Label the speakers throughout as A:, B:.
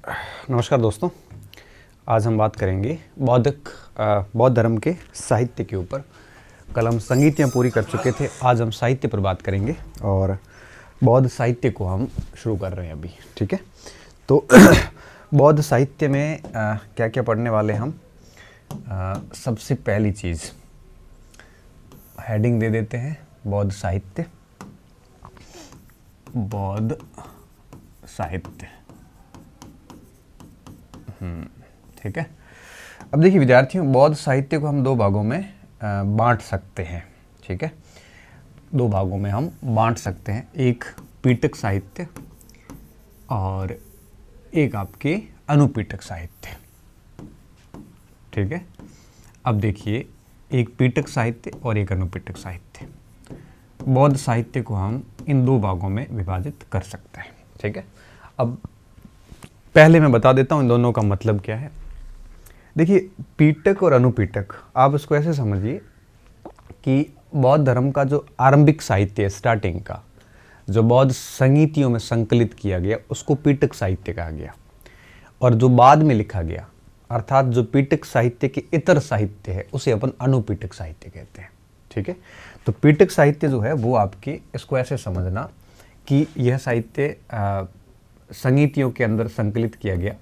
A: नमस्कार दोस्तों। आज हम बात करेंगे बौद्ध धर्म के साहित्य के ऊपर। कल हम संगीतियाँ पूरी कर चुके थे, आज हम साहित्य पर बात करेंगे और बौद्ध साहित्य को हम शुरू कर रहे हैं अभी। ठीक है, तो बौद्ध साहित्य में क्या क्या पढ़ने वाले हम। सबसे पहली चीज़ हेडिंग दे देते हैं, बौद्ध साहित्य। बौद्ध साहित्य, ठीक है। अब देखिए विद्यार्थियों, बौद्ध साहित्य को हम दो भागों में बांट सकते हैं। ठीक है, दो भागों में हम बांट सकते हैं, एक पीटक साहित्य और एक आपके अनुपीटक साहित्य। ठीक है, अब देखिए एक पीटक साहित्य और एक अनुपीटक साहित्य। बौद्ध साहित्य को हम इन दो भागों में विभाजित कर सकते हैं। ठीक है, अब पहले मैं बता देता हूँ इन दोनों का मतलब क्या है। देखिए पीटक और अनुपीटक, आप इसको ऐसे समझिए कि बौद्ध धर्म का जो आरंभिक साहित्य है, स्टार्टिंग का, जो बौद्ध संगीतियों में संकलित किया गया, उसको पीटक साहित्य कहा गया। और जो बाद में लिखा गया, अर्थात जो पीटक साहित्य के इतर साहित्य है, उसे अपन अनुपीटक साहित्य कहते हैं। ठीक है, तो पीटक साहित्य जो है वो आपके, इसको ऐसे समझना कि यह साहित्य संगीतियों के अंदर संकलित किया गया।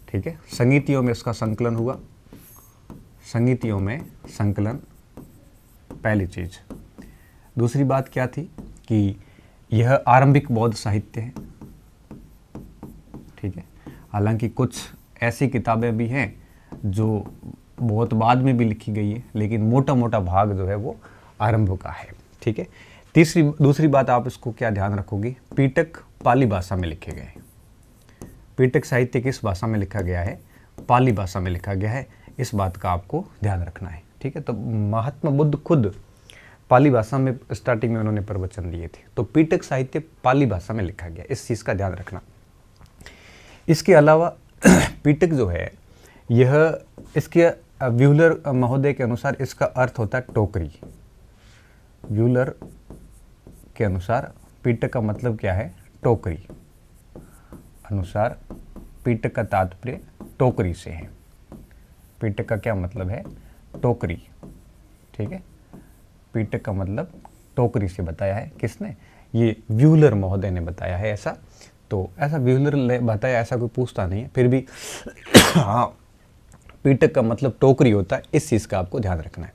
A: ठीक है, संगीतियों में इसका संकलन हुआ, संगीतियों में संकलन पहली चीज। दूसरी बात क्या थी कि यह आरंभिक बौद्ध साहित्य है। ठीक है, हालांकि कुछ ऐसी किताबें भी हैं जो बहुत बाद में भी लिखी गई है, लेकिन मोटा मोटा भाग जो है वो आरंभ का है। ठीक है, दूसरी बात आप इसको क्या ध्यान रखोगे, पीटक पाली भाषा में लिखे गए। पीटक साहित्य किस भाषा में लिखा गया है? पाली भाषा में लिखा गया है। इस बात का आपको ध्यान रखना है। ठीक है, तो महात्मा बुद्ध खुद पाली भाषा में स्टार्टिंग में उन्होंने प्रवचन दिए थे, तो पीटक साहित्य पाली भाषा में लिखा गया, इस चीज़ का ध्यान रखना। इसके अलावा पीटक जो है यह, इसके व्यूलर महोदय के अनुसार इसका अर्थ होता है टोकरी। व्यूलर के अनुसार पीटक का मतलब क्या है? टोकरी। अनुसार पीटक का तात्पर्य टोकरी से है। पीटक का क्या मतलब है? टोकरी। ठीक है, पीटक का मतलब टोकरी से बताया है। किसने? ये व्यूलर महोदय ने बताया है ऐसा। तो ऐसा व्यूलर ने बताया, ऐसा कोई पूछता नहीं है, फिर भी हाँ, पीटक का मतलब टोकरी होता है, इस चीज़ का आपको ध्यान रखना है।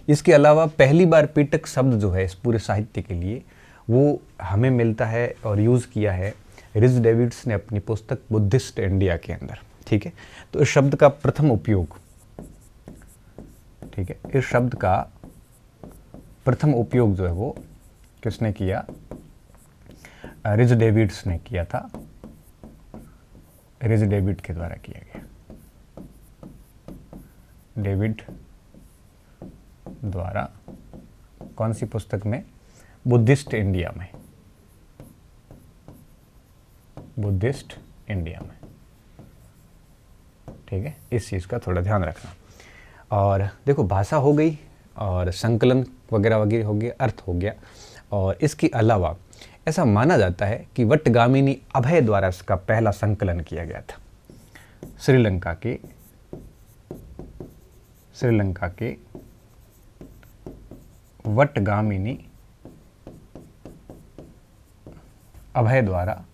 A: इसके अलावा पहली बार पीटक शब्द जो है इस पूरे साहित्य के लिए वो हमें मिलता है और यूज़ किया है रिज डेविड्स ने अपनी पुस्तक बुद्धिस्ट इंडिया के अंदर। ठीक है, तो इस शब्द का प्रथम उपयोग, ठीक है, इस शब्द का प्रथम उपयोग जो है वो किसने किया? रिज डेविड्स ने किया था। रिज डेविड के द्वारा किया गया, डेविड द्वारा। कौन सी पुस्तक में? बुद्धिस्ट इंडिया में। बुद्धिस्ट इंडिया में। ठीक है, इस चीज़ का थोड़ा ध्यान रखना। और देखो, भाषा हो गई और संकलन वगैरह वगैरह हो गया, अर्थ हो गया। और इसके अलावा ऐसा माना जाता है कि वटगामिनी अभय द्वारा इसका पहला संकलन किया गया था। श्रीलंका के वटगामिनी अभय द्वारा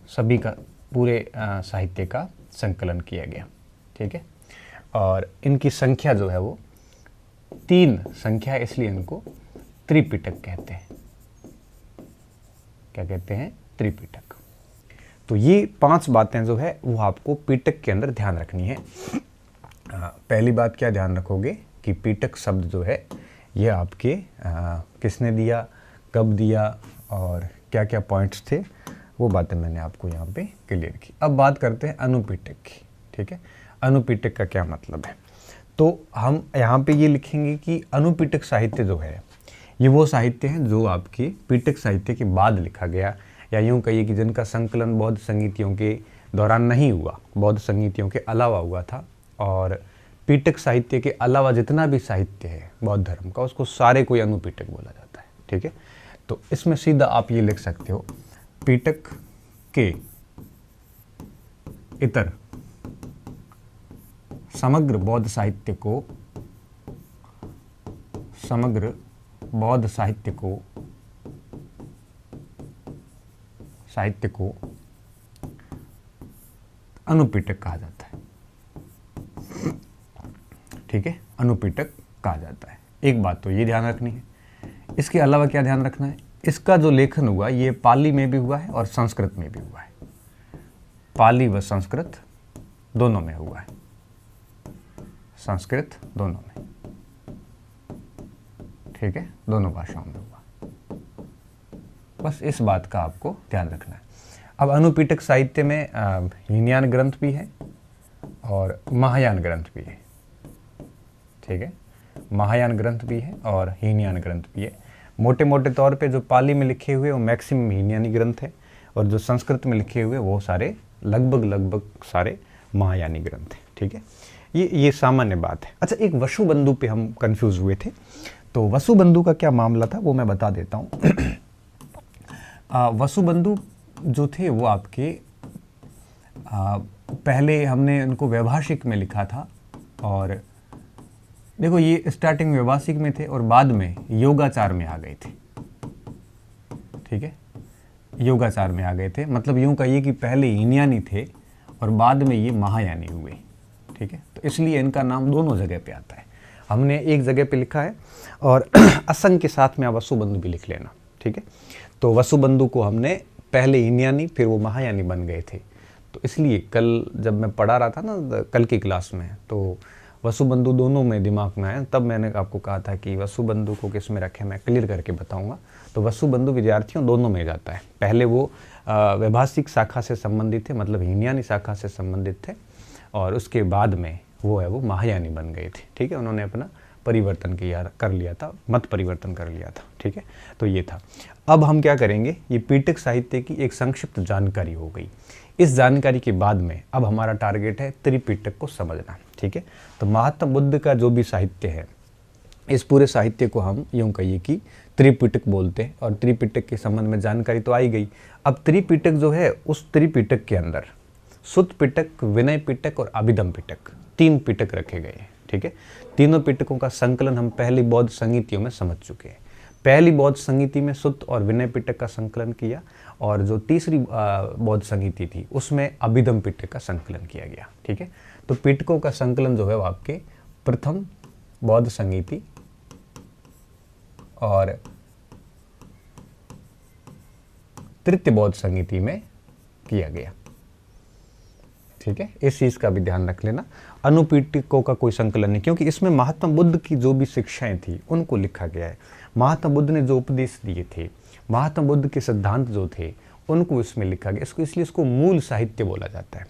A: सभी का, पूरे साहित्य का संकलन किया गया। ठीक है, और इनकी संख्या जो है वो 3 संख्या है, इसलिए इनको त्रिपिटक कहते हैं। क्या कहते हैं? त्रिपिटक। तो ये 5 बातें जो है वो आपको पीटक के अंदर ध्यान रखनी है। पहली बात क्या ध्यान रखोगे कि पीटक शब्द जो है ये आपके किसने दिया, कब दिया और क्या क्या पॉइंट्स थे, वो बातें मैंने आपको यहाँ पे क्लियर की। अब बात करते हैं अनुपीटक की। ठीक है, अनुपीटक का क्या मतलब है? तो हम यहाँ पे ये लिखेंगे कि अनुपीटक साहित्य जो है ये वो साहित्य हैं जो आपके पीटक साहित्य के बाद लिखा गया, या यूँ कहिए कि जिनका संकलन बौद्ध संगीतियों के दौरान नहीं हुआ, बौद्ध संगीतियों के अलावा हुआ था। और पीटक साहित्य के अलावा जितना भी साहित्य है बौद्ध धर्म का, उसको सारे को अनुपीटक बोला जाता है। ठीक है, तो इसमें सीधा आप ये लिख सकते हो, पिटक के इतर समग्र बौद्ध साहित्य को अनुपिटक कहा जाता है। ठीक है, अनुपिटक कहा जाता है। एक बात तो ये ध्यान रखनी है। इसके अलावा क्या ध्यान रखना है, इसका जो लेखन हुआ ये पाली में भी हुआ है और संस्कृत में भी हुआ है। पाली व संस्कृत दोनों में हुआ है, संस्कृत दोनों में। ठीक है, दोनों भाषाओं में हुआ। बस इस बात का आपको ध्यान रखना है। अब अनुपिटक साहित्य में हीनयान ग्रंथ भी है और महायान ग्रंथ भी है। ठीक है, महायान ग्रंथ भी है और हीनयान ग्रंथ भी है। मोटे मोटे तौर पे जो पाली में लिखे हुए वो मैक्सिमम हीनयानी ग्रंथ है और जो संस्कृत में लिखे हुए वो सारे लगभग सारे महायानी ग्रंथ हैं। ठीक है, ये सामान्य बात है। अच्छा, एक वसुबंधु पे हम कंफ्यूज हुए थे, तो वसुबंधु का क्या मामला था वो मैं बता देता हूँ। वसुबंधु जो थे वो आपके पहले हमने उनको वैभाषिक में लिखा था, और देखो ये स्टार्टिंग में वैभाषिक में थे और बाद में योगाचार में आ गए थे। ठीक है, योगाचार में आ गए थे, मतलब यूं कहिए कि पहले हीनयानी थे और बाद में ये महायानी हुए। ठीक है, तो इसलिए इनका नाम दोनों जगह पे आता है। हमने एक जगह पे लिखा है और असंग के साथ में आप वसुबंधु भी लिख लेना। ठीक है, तो वसुबंधु को हमने पहले हीनयानी फिर वो महायानी बन गए थे, तो इसलिए कल जब मैं पढ़ा रहा था ना कल की क्लास में, तो वसुबंधु दोनों में दिमाग में आया, तब मैंने आपको कहा था कि वसुबंधु को किस में रखें, मैं क्लियर करके बताऊंगा। तो वसुबंधु विद्यार्थियों दोनों में जाता है। पहले वो वैभाषिक शाखा से संबंधित थे, मतलब हीनयानी शाखा से संबंधित थे, और उसके बाद में वो महायानी बन गए थे। ठीक है, उन्होंने अपना परिवर्तन कर लिया था, मत परिवर्तन कर लिया था। ठीक है, तो ये था। अब हम क्या करेंगे, ये पीटक साहित्य की एक संक्षिप्त जानकारी हो गई। इस जानकारी के बाद में अब हमारा टारगेट है त्रिपिटक को समझना। ठीक है, तो महात्मा बुद्ध का जो भी साहित्य है, इस पूरे साहित्य को हम यूं कहिए कि त्रिपिटक बोलते हैं, और त्रिपिटक के संबंध में जानकारी तो आई गई। अब त्रिपिटक जो है, उस त्रिपिटक के अंदर सुत्त पिटक, विनय पिटक और अभिधम पिटक, 3 पिटक रखे गए हैं। ठीक है, तीनों पिटकों का संकलन हम पहली बौद्ध संहितियों में समझ चुके हैं। पहली बौद्ध संहिति में सुत्त और विनय पिटक का संकलन किया, और जो तीसरी बौद्ध संहिति थी उसमें अभिधम पिटक का संकलन किया गया। ठीक है, तो पिटकों का संकलन जो है वो आपके प्रथम बौद्ध संहिति और तृतीय बौद्ध संहिति में किया गया। ठीक है, इस चीज का भी ध्यान रख लेना। अनुपिटकों का कोई संकलन नहीं, क्योंकि इसमें महात्मा बुद्ध की जो भी शिक्षाएं थी उनको लिखा गया है। महात्मा बुद्ध ने जो उपदेश दिए थे, महात्मा बुद्ध के सिद्धांत जो थे, उनको इसमें लिखा गया। इसलिए इसको मूल साहित्य बोला जाता है।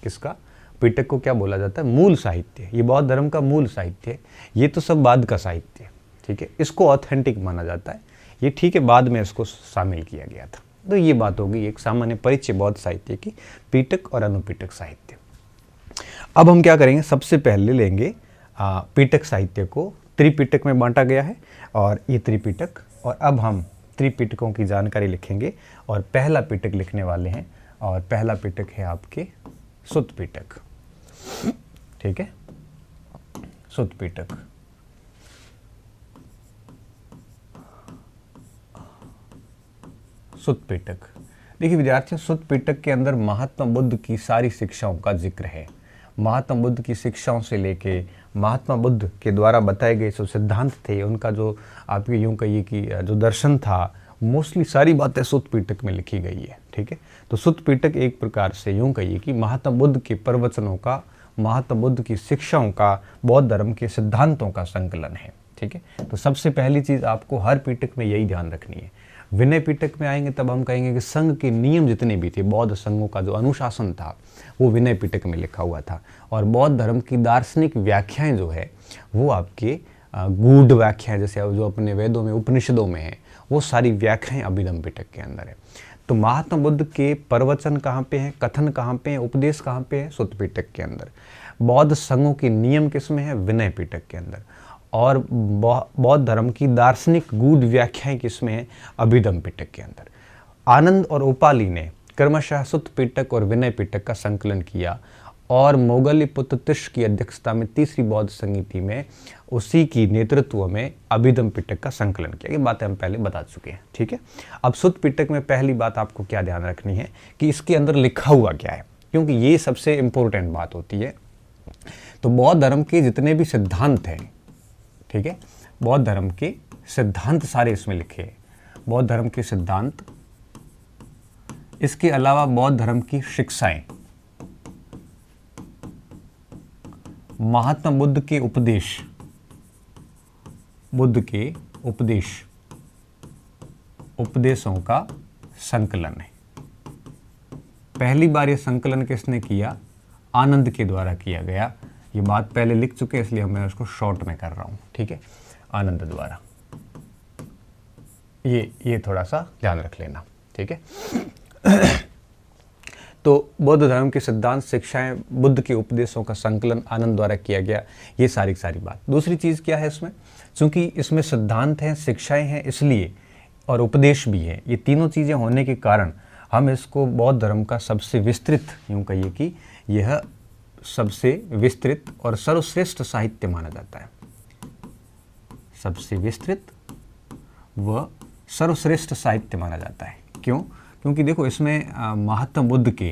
A: किसका? पिटक को क्या बोला जाता है? मूल साहित्य। ये बौद्ध धर्म का मूल साहित्य है। ये तो सब बाद का साहित्य है। ठीक है, इसको ऑथेंटिक माना जाता है। ये ठीक है, बाद में इसको शामिल किया गया था। तो ये बात होगी एक सामान्य परिचय बौद्ध साहित्य की, पिटक और अनुपिटक साहित्य। अब हम क्या करेंगे, सबसे पहले लेंगे पिटक साहित्य को त्रिपिटक में बांटा गया है, और ये त्रिपिटक, और अब हम त्रिपिटकों की जानकारी लिखेंगे, और पहला पिटक लिखने वाले हैं, और पहला पिटक है आपके सुत्त पिटक। ठीक है, सुत्त पिटक। सुत्त पिटक, देखिए विद्यार्थियों, सुत्त पिटक के अंदर महात्मा बुद्ध की सारी शिक्षाओं का जिक्र है। महात्मा बुद्ध की शिक्षाओं से लेके महात्मा बुद्ध के द्वारा बताए गए जो सिद्धांत थे, उनका जो आपके यूं कहिए कि जो दर्शन था, मोस्टली सारी बातें सुत्त पिटक में लिखी गई है। ठीक है, तो सुत्त पिटक एक प्रकार से यूं कहिए कि महात्मा बुद्ध के प्रवचनों का, महात्मा बुद्ध की शिक्षाओं का, बौद्ध धर्म के सिद्धांतों का संकलन है। ठीक है, तो सबसे पहली चीज आपको हर पिटक में यही ध्यान रखनी है। विनय पिटक में आएंगे तब हम कहेंगे कि संघ के नियम जितने भी थे, बौद्ध संघों का जो अनुशासन था, वो विनय पिटक में लिखा हुआ था। और बौद्ध धर्म की दार्शनिक व्याख्याएं जो है वो आपके गूढ़ व्याख्याएं, जैसे जो अपने वेदों में, उपनिषदों में है, वो सारी व्याख्याएं अभिधम पिटक के अंदर है। तो महात्मा बुद्ध के प्रवचन कहाँ पे हैं, कथन कहाँ पे हैं, उपदेश कहाँ पे है? सुत्त पिटक के अंदर। बौद्ध संघों के नियम किस में है? विनय पिटक के अंदर। और बौद्ध धर्म की दार्शनिक गूढ़ व्याख्याएं किसमें है, अभिधम्म पिटक के अंदर। आनंद और उपाली ने क्रमशः सुत्त पिटक और विनय पिटक का संकलन किया और मोगलीपुत्र तिश की अध्यक्षता में तीसरी बौद्ध संहिता में उसी की नेतृत्व में अभिधम्म पिटक का संकलन किया। ये बातें हम पहले बता चुके हैं, ठीक है। अब सुत्त पिटक में पहली बात आपको क्या ध्यान रखनी है कि इसके अंदर लिखा हुआ क्या है, क्योंकि ये सबसे इंपॉर्टेंट बात होती है। तो बौद्ध धर्म के जितने भी सिद्धांत हैं, ठीक है, बौद्ध धर्म के सिद्धांत सारे इसमें लिखे हैं। बौद्ध धर्म के सिद्धांत, इसके अलावा बौद्ध धर्म की शिक्षाएं, महात्मा बुद्ध के उपदेश, बुद्ध के उपदेशों का संकलन है। पहली बार यह संकलन किसने किया, आनंद के द्वारा किया गया। ये बात पहले लिख चुके हैं इसलिए मैं उसको शॉर्ट में कर रहा हूं, ठीक है, आनंद द्वारा। ये थोड़ा सा ध्यान रख लेना, ठीक है। तो बौद्ध धर्म के सिद्धांत, शिक्षाएं, बुद्ध के उपदेशों का संकलन आनंद द्वारा किया गया, ये सारी बात। दूसरी चीज़ क्या है इसमें, चूंकि इसमें सिद्धांत हैं, शिक्षाएं हैं, इसलिए और उपदेश भी है, ये तीनों चीज़ें होने के कारण हम इसको बौद्ध धर्म का सबसे विस्तृत, यूँ कहिए कि यह सबसे विस्तृत और सर्वश्रेष्ठ साहित्य माना जाता है। सबसे विस्तृत व सर्वश्रेष्ठ साहित्य माना जाता है। क्यों? क्योंकि देखो इसमें महात्मा बुद्ध के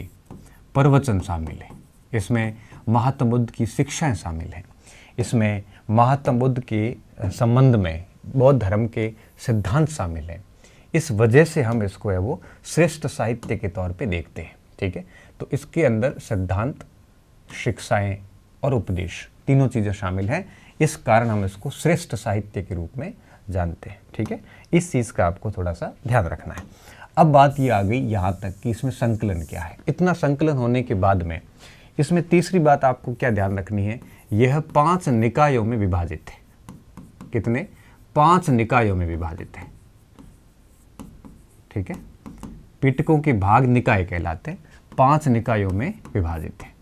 A: प्रवचन शामिल है, इसमें महात्मा बुद्ध की शिक्षाएं शामिल हैं, इसमें महात्मा बुद्ध के संबंध में बौद्ध धर्म के सिद्धांत शामिल हैं। इस वजह से हम इसको है वो श्रेष्ठ साहित्य के तौर पे देखते हैं, ठीक है। तो इसके अंदर सिद्धांत, शिक्षाएं और उपदेश तीनों चीज़ें शामिल हैं, इस कारण हम इसको श्रेष्ठ साहित्य के रूप में जानते हैं, ठीक है। इस चीज़ का आपको थोड़ा सा ध्यान रखना है। अब बात ये आ गई यहाँ तक कि इसमें संकलन क्या है। इतना संकलन होने के बाद में इसमें तीसरी बात आपको क्या ध्यान रखनी है, यह 5 निकायों में विभाजित है। कितने? 5 निकायों में विभाजित है, ठीक है। पिटकों के भाग निकाय कहलाते हैं, 5 निकायों में विभाजित है।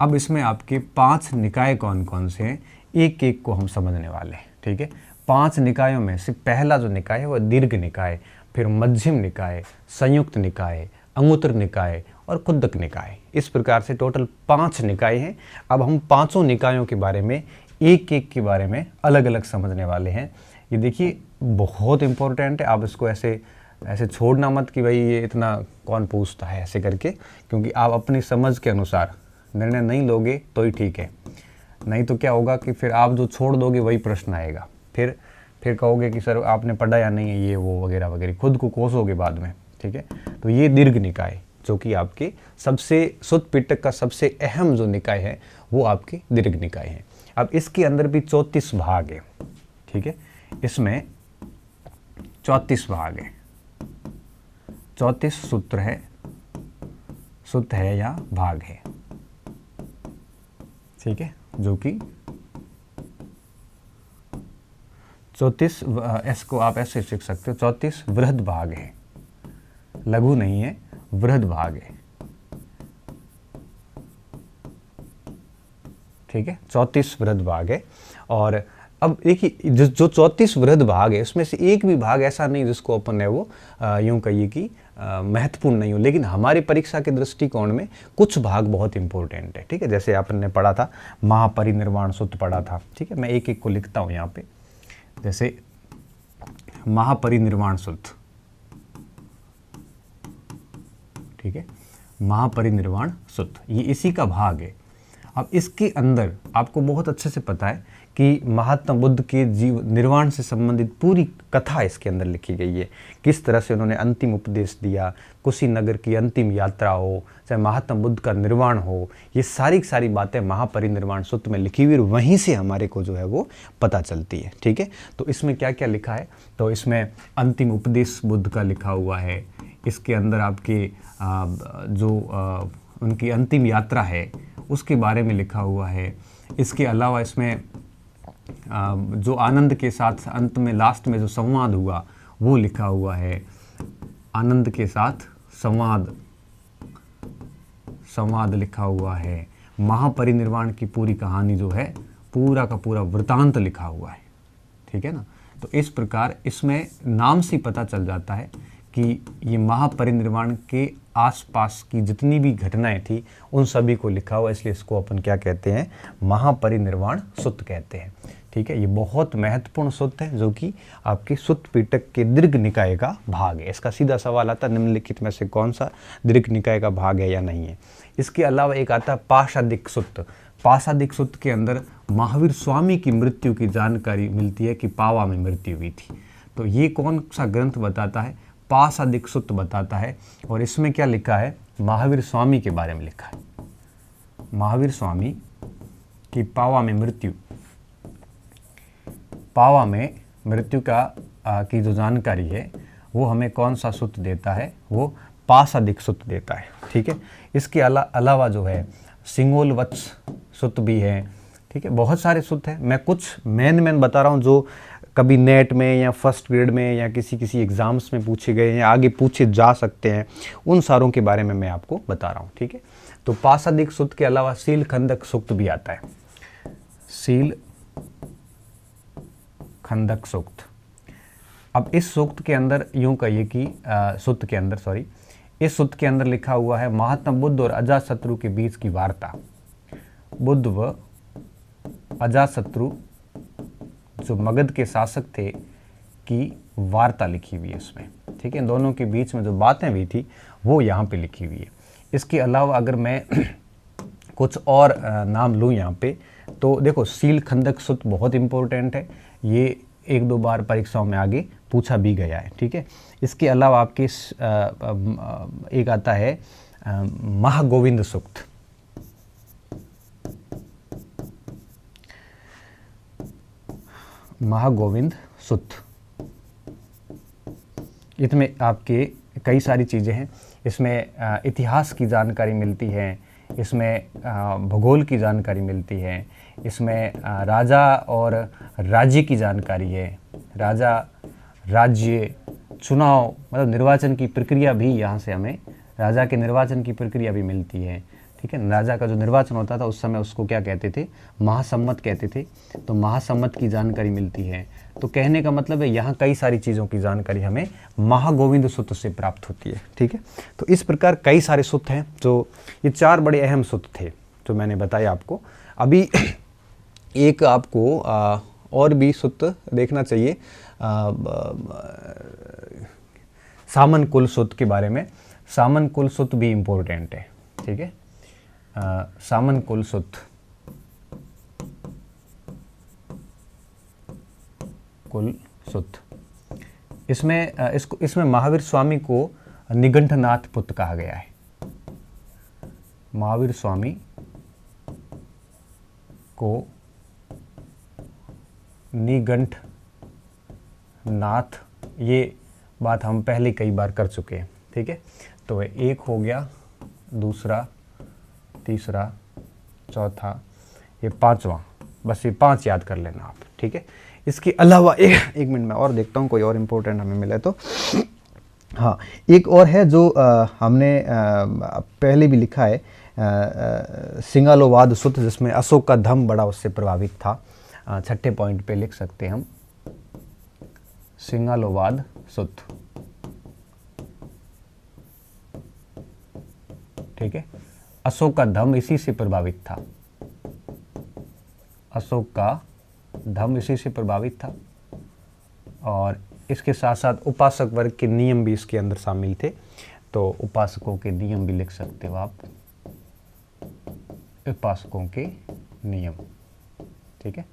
A: अब इसमें आपके 5 निकाय कौन कौन से हैं, एक एक को हम समझने वाले हैं, ठीक है। 5 निकायों में से पहला जो निकाय है वह दीर्घ निकाय, फिर मध्यम निकाय, संयुक्त निकाय, अंगुत्तर निकाय और कुद्दक निकाय। इस प्रकार से टोटल 5 निकाय हैं। अब हम पांचों निकायों के बारे में एक एक के बारे में अलग अलग समझने वाले हैं। ये देखिए बहुत इंपॉर्टेंट है, आप इसको ऐसे छोड़ना मत कि भाई ये इतना कौन पूछता है ऐसे करके, क्योंकि आप अपनी समझ के अनुसार निर्णय नहीं लोगे तो ही ठीक है, नहीं तो क्या होगा कि फिर आप जो छोड़ दोगे वही प्रश्न आएगा, फिर कहोगे कि सर आपने पढ़ा या नहीं है, ये वो वगैरह वगैरह, खुद को कोसोगे बाद में, ठीक है। तो ये दीर्घ निकाय जो कि आपके सबसे सुत्त पिटक का सबसे अहम जो निकाय है वो आपके दीर्घ निकाय है। अब इसके अंदर भी 34 भाग है, ठीक है। इसमें 34 भाग है, 34 सूत्र है, सूत्र है या भाग है, ठीक है, जो कि 34, इसको आप ऐसे सीख सकते हो, 34 वृहद भाग है, लघु नहीं है, वृहद भाग है, ठीक है। 34 वृहद भाग है। और अब देखिए जो 34 वृहद भाग है उसमें से एक भी भाग ऐसा नहीं जिसको अपन है वो यूं कहिए कि महत्वपूर्ण नहीं हो, लेकिन हमारी परीक्षा के दृष्टिकोण में कुछ भाग बहुत इंपॉर्टेंट है, ठीक है। जैसे आपने पढ़ा था महापरिनिर्वाण सूत्र पढ़ा था, ठीक है। मैं एक एक को लिखता हूं यहाँ पे, जैसे महापरिनिर्वाण सूत्र, ठीक है, महापरिनिर्वाण सूत्र ये इसी का भाग है। अब इसके अंदर आपको बहुत अच्छे से पता है कि महात्मा बुद्ध के जीव निर्वाण से संबंधित पूरी कथा इसके अंदर लिखी गई है, किस तरह से उन्होंने अंतिम उपदेश दिया, कुशीनगर की अंतिम यात्रा हो, चाहे महात्मा बुद्ध का निर्वाण हो, ये सारी बातें महापरिनिर्वाण सूत्र में लिखी हुई, वहीं से हमारे को जो है वो पता चलती है, ठीक है। तो इसमें क्या क्या लिखा है, तो इसमें अंतिम उपदेश बुद्ध का लिखा हुआ है, इसके अंदर आपके उनकी अंतिम यात्रा है उसके बारे में लिखा हुआ है। इसके अलावा इसमें जो आनंद के साथ अंत में लास्ट में जो संवाद हुआ वो लिखा हुआ है, आनंद के साथ संवाद लिखा हुआ है, महापरिनिर्वाण की पूरी कहानी जो है पूरा का पूरा वृतांत लिखा हुआ है, ठीक है ना। तो इस प्रकार इसमें नाम से पता चल जाता है कि ये महापरिनिर्वाण के आसपास की जितनी भी घटनाएं थी उन सभी को लिखा हुआ, इसलिए इसको अपन क्या कहते हैं, महापरिनिर्वाण सुत्त कहते हैं, ठीक है। ये बहुत महत्वपूर्ण सुत्त है जो कि आपके सुत्त पिटक के दीर्घ निकाय का भाग है। इसका सीधा सवाल आता है निम्नलिखित में से कौन सा दीर्घ निकाय का भाग है या नहीं है। इसके अलावा एक आता है पाशादिक सुत्त। पाशादिक सुत्त के अंदर महावीर स्वामी की मृत्यु की जानकारी मिलती है कि पावा में मृत्यु हुई थी। तो ये कौन सा ग्रंथ बताता है, पाशादिक सुत्त बताता है। और इसमें क्या लिखा है, महावीर स्वामी के बारे में लिखा है। महावीर स्वामी की पावा में मृत्यु, पावा में मृत्यु की जो जानकारी है वो हमें कौन सा सुत्त देता है, वो पाशादिक सुत्त देता है, ठीक है। इसके अलावा जो है सिंगोल वत्स सुत्त भी है, ठीक है। बहुत सारे सुत्त हैं, मैं कुछ मेन बता रहा हूँ जो कभी नेट में या फर्स्ट ग्रेड में या किसी एग्जाम्स में पूछे गए या आगे पूछे जा सकते हैं, उन सारों के बारे में मैं आपको बता रहा हूँ, ठीक है। तो पाशादिक सुत्त के अलावा शील खंडक सूक्त भी आता है, शील खंडक सूक्त। अब इस सूक्त के अंदर यूं कहिए कि सुत्त के अंदर, सॉरी, इस सुत्त के अंदर लिखा हुआ है महात्मा बुद्ध और अजातशत्रु के बीच की वार्ता। बुद्ध व अजातशत्रु जो मगध के शासक थे की वार्ता लिखी हुई है इसमें, ठीक है। दोनों के बीच में जो बातें हुई थी वो यहाँ पे लिखी हुई है। इसके अलावा अगर मैं कुछ और नाम लूँ यहाँ पे, तो देखो शील खंडक सूक्त बहुत इंपॉर्टेंट है, ये 1-2 बार परीक्षाओं में आगे पूछा भी गया है, ठीक है। इसके अलावा आपके एक आता है महागोविंद सूक्त। महागोविंद सूक्त, इसमें आपके कई सारी चीज़ें हैं। इसमें इतिहास की जानकारी मिलती है, इसमें भूगोल की जानकारी मिलती है, इसमें राजा और राज्य की जानकारी है, राजा राज्य चुनाव मतलब निर्वाचन की प्रक्रिया भी यहाँ से हमें, राजा के निर्वाचन की प्रक्रिया भी मिलती है, ठीक है। राजा का जो निर्वाचन होता था उस समय उसको क्या कहते थे, महासम्मत कहते थे, तो महासम्मत की जानकारी मिलती है। तो कहने का मतलब है यहाँ कई सारी चीज़ों की जानकारी हमें महागोविंद सूक्त से प्राप्त होती है, ठीक है। तो इस प्रकार कई सारे सूक्त हैं, जो ये 4 बड़े अहम सूक्त थे जो मैंने बताया आपको। अभी एक आपको और भी सूक्त देखना चाहिए, सामन कुल सूक्त के बारे में। सामन कुल सूक्त भी इम्पोर्टेंट है, ठीक है। सामन कुल सूक्त, कुल सूक्त, इसमें महावीर स्वामी को निगंठनाथ पुत्र कहा गया है। महावीर स्वामी को निगंठ नाथ, ये बात हम पहले कई बार कर चुके हैं, ठीक है। तो एक हो गया, दूसरा, तीसरा, चौथा, ये 5वां, बस ये 5 याद कर लेना आप, ठीक है। इसके अलावा एक मिनट में और देखता हूँ कोई और इम्पोर्टेंट हमें मिले तो। हाँ, एक और है जो हमने पहले भी लिखा है, सिंगालोवाद सूत्र, जिसमें अशोक का धम्म बड़ा उससे प्रभावित था। 6ठे पॉइंट पे लिख सकते हैं हम, सिंगालोवाद सूत्र, ठीक है। अशोक का धम्म इसी से प्रभावित था, अशोक का धम्म इसी से प्रभावित था। और इसके साथ साथ उपासक वर्ग के नियम भी इसके अंदर शामिल थे, तो उपासकों के नियम भी लिख सकते हो आप, उपासकों के नियम, ठीक है।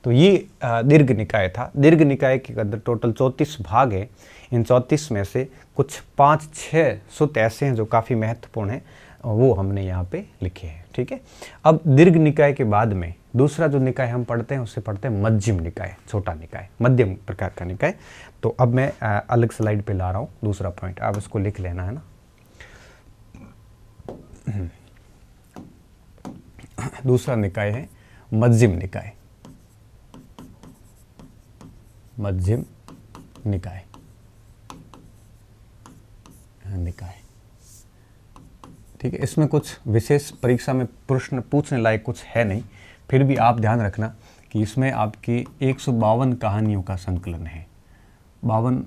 A: तो ये दीर्घ निकाय था। दीर्घ निकाय के अंदर टोटल 34 भाग हैं। इन 34 में से कुछ 5-6 सूत्र ऐसे हैं जो काफ़ी महत्वपूर्ण हैं, वो हमने यहाँ पे लिखे हैं, ठीक है। अब दीर्घ निकाय के बाद में दूसरा जो निकाय हम पढ़ते हैं उसे पढ़ते हैं मध्यम निकाय, छोटा निकाय, मध्यम प्रकार का निकाय। तो अब मैं अलग स्लाइड पे ला रहा हूँ दूसरा पॉइंट, आप इसको लिख लेना है ना। दूसरा निकाय है मध्यम निकाय, मध्यम निकाय, निकाय, ठीक है। इसमें कुछ विशेष परीक्षा में प्रश्न पूछने लायक कुछ है नहीं, फिर भी आप ध्यान रखना कि इसमें आपकी 152 कहानियों का संकलन है। 52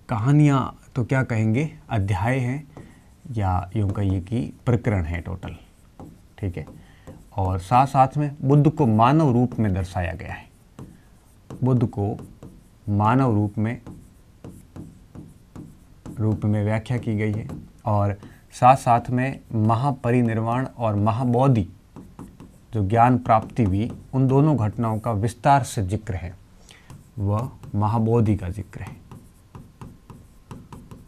A: कहानियाँ तो क्या कहेंगे, अध्याय हैं या यूँ कहिए कि प्रकरण है टोटल, ठीक है। और साथ साथ में बुद्ध को मानव रूप में दर्शाया गया है, बुद्ध को मानव रूप में व्याख्या की गई है। और साथ साथ में महापरिनिर्वाण और महाबोधि जो ज्ञान प्राप्ति हुई, उन दोनों घटनाओं का विस्तार से जिक्र है, वह महाबोधि का जिक्र है,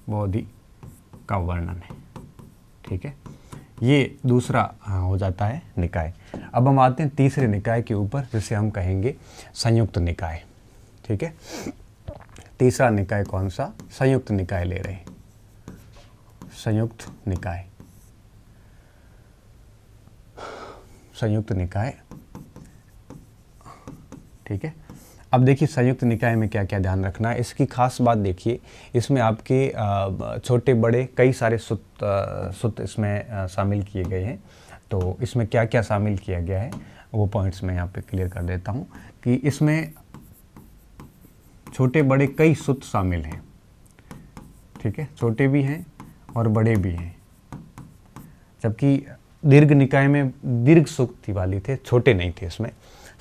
A: बोधि का वर्णन है, ठीक है। ये दूसरा हो जाता है निकाय। अब हम आते हैं तीसरे निकाय के ऊपर, जिसे हम कहेंगे संयुक्त निकाय, ठीक है। तीसरा निकाय कौन सा, संयुक्त निकाय ले रहे हैं, संयुक्त निकाय, संयुक्त निकाय, ठीक है। अब देखिए संयुक्त निकाय में क्या क्या ध्यान रखना है, इसकी खास बात देखिए, इसमें आपके छोटे बड़े कई सारे सुत्त इसमें शामिल किए गए हैं। तो इसमें क्या क्या शामिल किया गया है वो पॉइंट्स मैं यहाँ पे क्लियर कर देता हूँ कि इसमें छोटे बड़े कई सुत्त शामिल हैं, ठीक है, छोटे भी हैं और बड़े भी हैं। जबकि दीर्घ निकाय में दीर्घ सुत्त वाली थे, छोटे नहीं थे इसमें।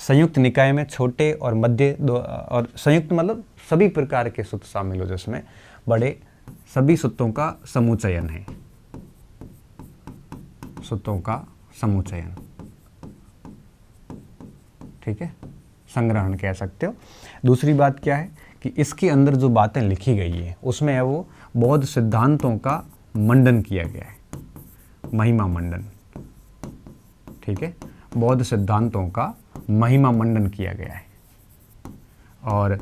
A: संयुक्त निकाय में छोटे और मध्य और संयुक्त मतलब सभी प्रकार के सुत्त शामिल हो, जिसमें बड़े सभी सुत्तों का समुच्चयन है, सुत्तों का समुच्चयन, ठीक है, संग्रहण कह सकते हो। दूसरी बात क्या है कि इसके अंदर जो बातें लिखी गई है उसमें है वो बौद्ध सिद्धांतों का मंडन किया गया है, महिमा मंडन, ठीक है, बौद्ध सिद्धांतों का महिमा मंडन किया गया है। और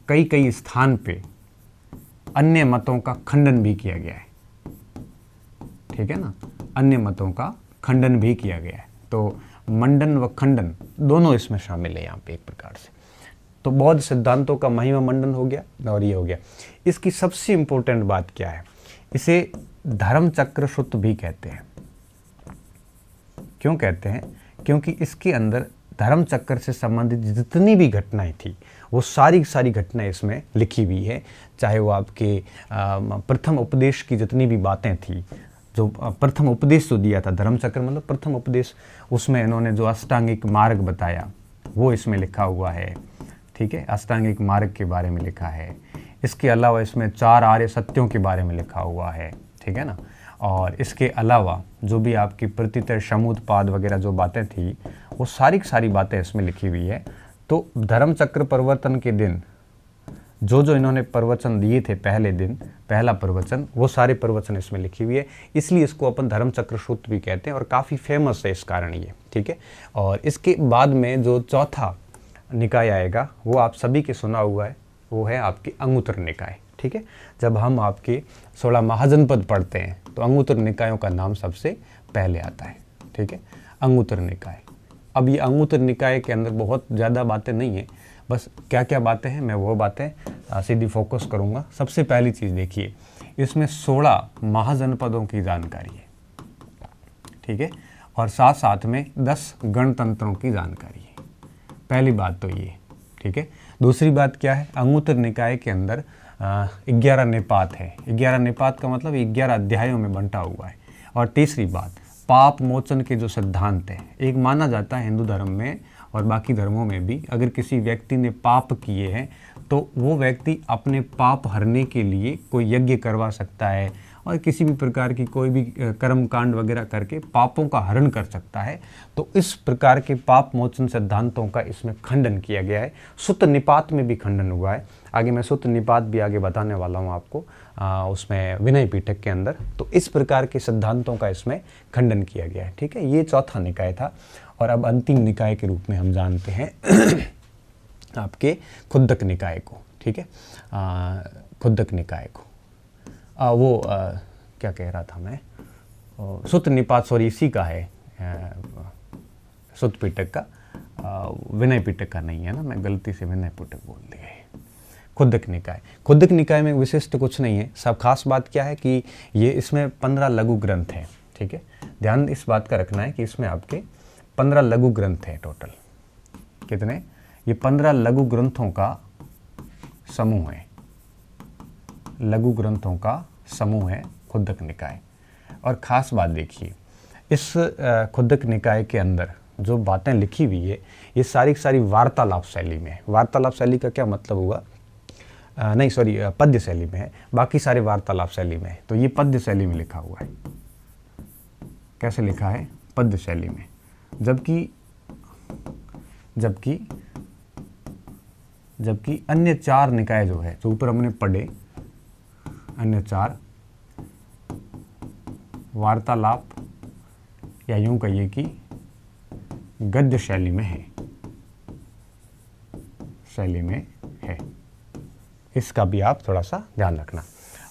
A: कई कई स्थान पे अन्य मतों का खंडन भी किया गया है, ठीक है ना, अन्य मतों का खंडन भी किया गया है। तो मंडन व खंडन दोनों इसमें शामिल है यहाँ पे एक प्रकार से। तो बौद्ध सिद्धांतों का महिमा मंडन हो गया और ये हो गया। इसकी सबसे इंपॉर्टेंट बात क्या है, इसे धर्म चक्र सुत्त भी कहते हैं। क्यों कहते हैं, क्योंकि इसके अंदर धर्म चक्र से संबंधित जितनी भी घटनाएं थी वो सारी सारी घटनाएं इसमें लिखी हुई है। चाहे वो आपके प्रथम उपदेश की जितनी भी बातें थी, जो प्रथम उपदेश जो दिया था, धर्म चक्र मतलब प्रथम उपदेश, उसमें इन्होंने जो अष्टांगिक मार्ग बताया वो इसमें लिखा हुआ है, ठीक है, अष्टांगिक मार्ग के बारे में लिखा है। इसके अलावा इसमें 4 आर्य सत्यों के बारे में लिखा हुआ है, ठीक है ना। और इसके अलावा जो भी आपकी प्रतितर समुत्पाद वगैरह जो बातें थी वो सारी सारी बातें इसमें लिखी हुई है। तो धर्म चक्र परिवर्तन के दिन जो जो इन्होंने प्रवचन दिए थे, पहले दिन पहला प्रवचन, वो सारे प्रवचन इसमें लिखी हुई है, इसलिए इसको अपन धर्म चक्र सुत्त भी कहते हैं और काफ़ी फेमस है इस कारण ये, ठीक है। और इसके बाद में जो चौथा निकाय आएगा वो आप सभी के सुना हुआ है, वो है आपकी अंगुत्तर निकाय, ठीक है। जब हम आपके 16 महाजनपद पढ़ते हैं तो अंगुत्तर निकायों का नाम सबसे पहले आता है, ठीक है, अंगुत्तर निकाय। अब ये अंगुत्तर निकाय के अंदर बहुत ज़्यादा बातें नहीं है, बस क्या क्या बातें हैं मैं वो बातें सीधी फोकस करूँगा। सबसे पहली चीज़ देखिए, इसमें 16 महाजनपदों की जानकारी है, ठीक है, और साथ साथ में 10 गणतंत्रों की जानकारी है। पहली बात तो ये, ठीक है। दूसरी बात क्या है, अंगुत्तर निकाय के अंदर 11 निपात है। 11 निपात का मतलब 11 अध्यायों में बंटा हुआ है। और तीसरी बात, पाप मोचन के जो सिद्धांत है, एक माना जाता है हिंदू धर्म में और बाकी धर्मों में भी, अगर किसी व्यक्ति ने पाप किए हैं तो वो व्यक्ति अपने पाप हरने के लिए कोई यज्ञ करवा सकता है और किसी भी प्रकार की कोई भी कर्म कांड वगैरह करके पापों का हरण कर सकता है। तो इस प्रकार के पाप मोचन सिद्धांतों का इसमें खंडन किया गया है। सुत्त निपात में भी खंडन हुआ है, आगे मैं सुत्त निपात भी आगे बताने वाला हूँ आपको उसमें विनय पिटक के अंदर। तो इस प्रकार के सिद्धांतों का इसमें खंडन किया गया है, ठीक है। ये चौथा निकाय था। और अब अंतिम निकाय के रूप में हम जानते हैं आपके खुद्दक निकाय को, ठीक है, खुद्दक निकाय को। क्या कह रहा था मैं, सुत्त निपात, सॉरी इसी का है, सुत्त पिटक का, विनय पिटक का नहीं है ना, मैं गलती से विनय पिटक बोल दिया है। खुद्दक निकाय, खुद्दक निकाय में विशिष्ट कुछ नहीं है। सब खास बात क्या है कि ये इसमें 15 लघु ग्रंथ हैं, ठीक है। ध्यान इस बात का रखना है कि इसमें आपके 15 लघु ग्रंथ हैं टोटल। कितने? ये 15 लघु ग्रंथों का समूह है, लघु ग्रंथों का समूह है खुद्दक निकाय। और ख़ास बात देखिए, इस खुद्दक निकाय के अंदर जो बातें लिखी हुई है ये सारी की सारी वार्तालाप शैली में है। वार्तालाप शैली का क्या मतलब हुआ? पद्य शैली में है, बाकी सारे वार्तालाप शैली में है। तो ये पद्य शैली में लिखा हुआ है। कैसे लिखा है? पद्य शैली में। जबकि अन्य 4 निकाय जो है, जो ऊपर हमने पढ़े, अन्य 4 वार्तालाप या यूं कहिए कि गद्य शैली में है, इसका भी आप थोड़ा सा ध्यान रखना।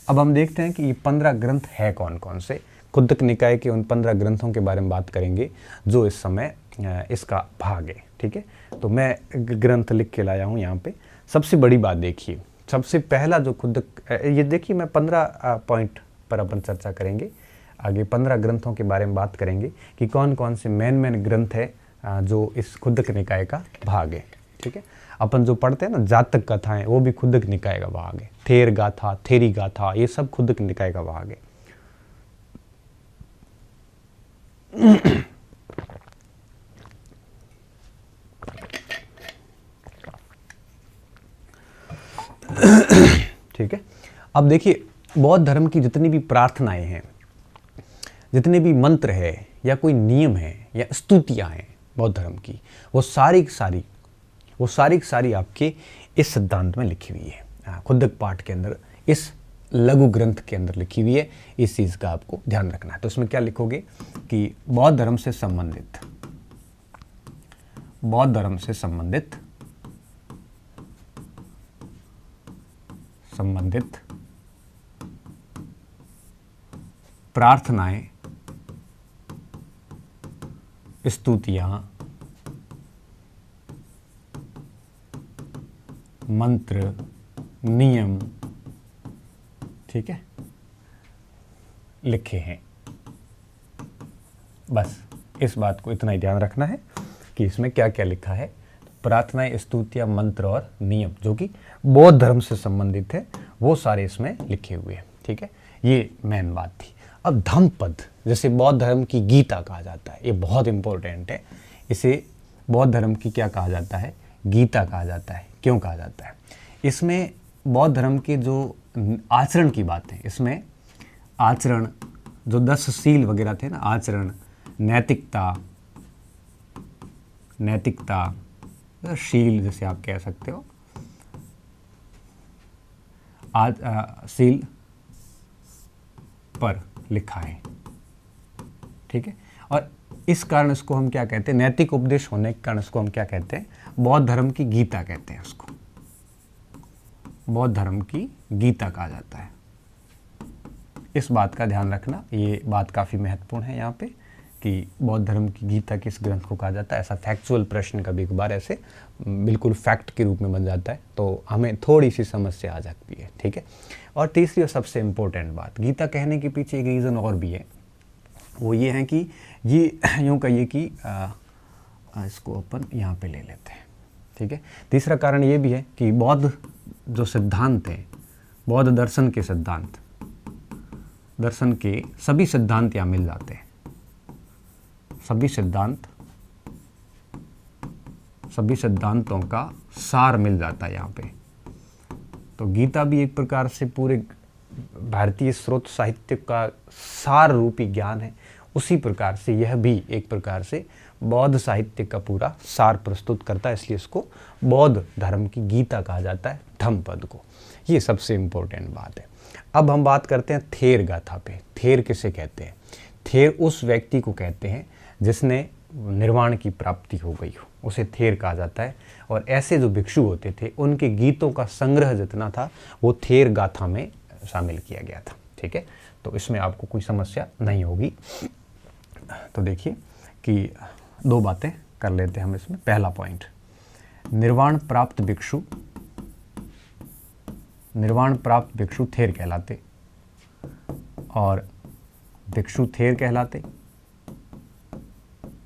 A: अब हम देखते हैं कि ये 15 ग्रंथ है कौन कौन से। खुद्दक निकाय के उन 15 ग्रंथों के बारे में बात करेंगे जो इस समय इसका भाग है। ठीक है, तो मैं ग्रंथ लिख के लाया हूँ यहाँ पे। सबसे बड़ी बात देखिए, सबसे पहला जो खुद्दक, ये देखिए मैं 15 पॉइंट पर अपन चर्चा करेंगे। आगे 15 ग्रंथों के बारे में बात करेंगे कि कौन कौन से मेन ग्रंथ है जो इस खुद्दक निकाय का भाग है। ठीक है, अपन जो पढ़ते हैं ना जातक कथाएं, वो भी खुद्दक निकाय का भाग है। थेर गाथा, थेरी गाथा, ये सब खुद्दक निकाय का भाग है। ठीक है, अब देखिए बौद्ध धर्म की जितनी भी प्रार्थनाएं हैं, जितने भी मंत्र है या कोई नियम है या स्तुतियां हैं बौद्ध धर्म की, वो सारी की सारी आपके इस सिद्धांत में लिखी हुई है। खुद्दक पाठ के अंदर, इस लघु ग्रंथ के अंदर लिखी हुई है। इस चीज़ का आपको ध्यान रखना है। तो इसमें क्या लिखोगे कि बौद्ध धर्म से संबंधित प्रार्थनाएं, स्तुतियां, मंत्र, नियम, ठीक है, लिखे हैं। बस इस बात को इतना ही ध्यान रखना है कि इसमें क्या क्या लिखा है। प्रार्थनाएं, स्तुतियां, मंत्र और नियम जो कि बौद्ध धर्म से संबंधित है, वो सारे इसमें लिखे हुए हैं। ठीक है, ये मेन बात थी। अब धम्मपद, जैसे बौद्ध धर्म की गीता कहा जाता है, ये बहुत इंपॉर्टेंट है। इसे बौद्ध धर्म की क्या कहा जाता है? गीता कहा जाता है। क्यों कहा जाता है? इसमें बौद्ध धर्म के जो आचरण की बात है, इसमें आचरण, जो 10 शील वगैरह थे ना, आचरण, नैतिकता, शील जैसे आप कह सकते हो, शील पर लिखा है। ठीक है, और इस कारण इसको हम क्या कहते हैं? नैतिक उपदेश होने के कारण इसको हम क्या कहते हैं? बौद्ध धर्म की गीता कहते हैं। उसको बौद्ध धर्म की गीता कहा जाता है। इस बात का ध्यान रखना, ये बात काफ़ी महत्वपूर्ण है यहाँ पे कि बौद्ध धर्म की गीता किस ग्रंथ को कहा जाता है। ऐसा फैक्चुअल प्रश्न कभी कभार ऐसे बिल्कुल फैक्ट के रूप में बन जाता है, तो हमें थोड़ी सी समस्या आ जाती है। ठीक है, और तीसरी और सबसे इम्पोर्टेंट बात, गीता कहने के पीछे एक रीज़न और भी है। वो ये है कि ये यूँ कहिए कि इसको अपन यहाँ पे ले लेते हैं। ठीक है, तीसरा कारण ये भी है कि बौद्ध जो सिद्धांत हैं, बौद्ध दर्शन के सभी सिद्धांत यहाँ मिल जाते हैं। सभी सिद्धांतों का सार मिल जाता है यहाँ पे। तो गीता भी एक प्रकार से पूरे भारतीय स्रोत साहित्य का सार रूपी ज्ञान है। उसी प्रकार से यह भी एक प्रकार से बौद्ध साहित्य का पूरा सार प्रस्तुत करता है, इसलिए इसको बौद्ध धर्म की गीता कहा जाता है, धम्मपद को। ये सबसे इम्पोर्टेंट बात है। अब हम बात करते हैं थेर गाथा पे। थेर किसे कहते हैं? थेर उस व्यक्ति को कहते हैं जिसने निर्वाण की प्राप्ति हो गई हो, उसे थेर कहा जाता है। और ऐसे जो भिक्षु होते थे, उनके गीतों का संग्रह जितना था वो थेर गाथा में शामिल किया गया था। ठीक है, तो इसमें आपको कोई समस्या नहीं होगी। तो देखिए कि 2 बातें कर लेते हैं हम इसमें। पहला पॉइंट, निर्वाण प्राप्त भिक्षु थेर कहलाते, और भिक्षु थेर कहलाते।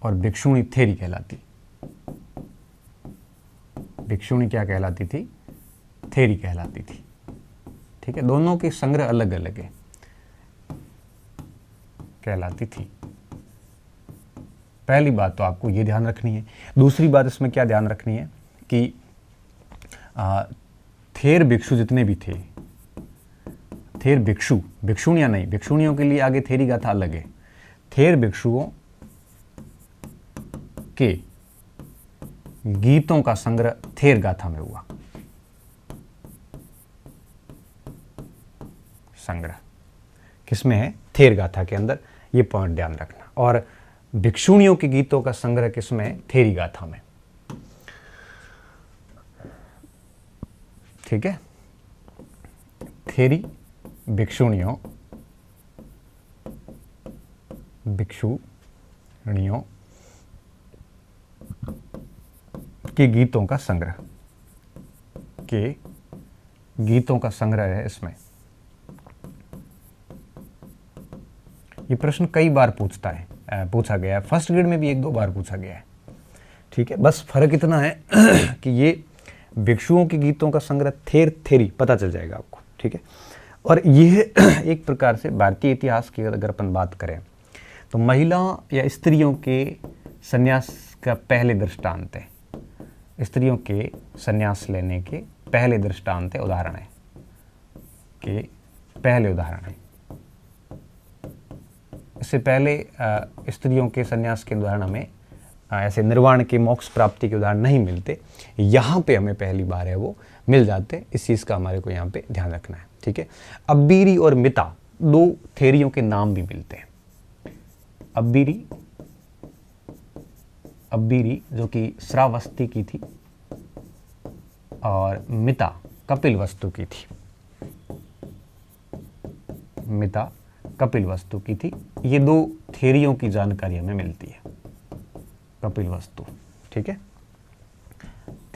A: और भिक्षुणी थेरी कहलाती। भिक्षुणी क्या कहलाती थी? थेरी कहलाती थी। ठीक है, दोनों के संग्रह अलग अलग है, कहलाती थी। पहली बात तो आपको ये ध्यान रखनी है। दूसरी बात इसमें क्या ध्यान रखनी है कि थेर भिक्षु जितने भी थे, थेर भिक्षु, भिक्षुणियां नहीं, भिक्षुणियों के लिए आगे थेरी गाथा अलग है। थेर भिक्षुओं के गीतों का संग्रह थेर गाथा में हुआ। संग्रह किसमें है? थेर गाथा के अंदर। ये पॉइंट ध्यान रखना। और भिक्षुणियों के गीतों का संग्रह किसमें है? थेरी गाथा में। ठीक है, थेरी भिक्षुणियों के गीतों का संग्रह, के गीतों का संग्रह है इसमें। ये प्रश्न कई बार पूछा गया है, फर्स्ट ग्रेड में भी 1-2 बार पूछा गया है। ठीक है, बस फर्क इतना है कि ये भिक्षुओं के गीतों का संग्रह थेरी पता चल जाएगा आपको। ठीक है, और ये एक प्रकार से भारतीय इतिहास की अगर अपन बात करें तो महिला या स्त्रियों के संन्यास का पहले दृष्टांत है। स्त्रियों के संन्यास लेने के पहले दृष्टांत है, उदाहरण है कि पहले उदाहरण है। इससे पहले स्त्रियों के संन्यास के उदाहरण हमें ऐसे निर्वाण के, मोक्ष प्राप्ति के उदाहरण नहीं मिलते। यहाँ पे हमें पहली बार है वो मिल जाते। इस चीज़ का हमारे को यहाँ पे ध्यान रखना है। ठीक है, अब्बीरी और मिता 2 थेरियों के नाम भी मिलते हैं। अब्बीरी जो कि श्रावस्ती की थी और मिता कपिलवस्तु की थी। मिता कपिलवस्तु की थी। ये 2 थेरियों की जानकारी हमें मिलती है। कपिलवस्तु, ठीक है,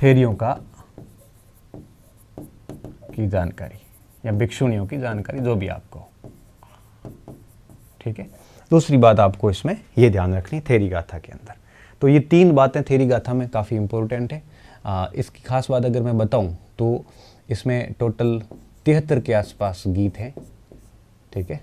A: थेरियों की जानकारी या भिक्षुणियों की जानकारी, जो भी आपको। ठीक है, दूसरी बात आपको इसमें ये ध्यान रखनी थेरी गाथा के अंदर। तो ये 3 बातें थेरी गाथा में काफ़ी इंपॉर्टेंट है। इसकी खास बात अगर मैं बताऊं तो इसमें टोटल 73 के आसपास गीत हैं। ठीक है,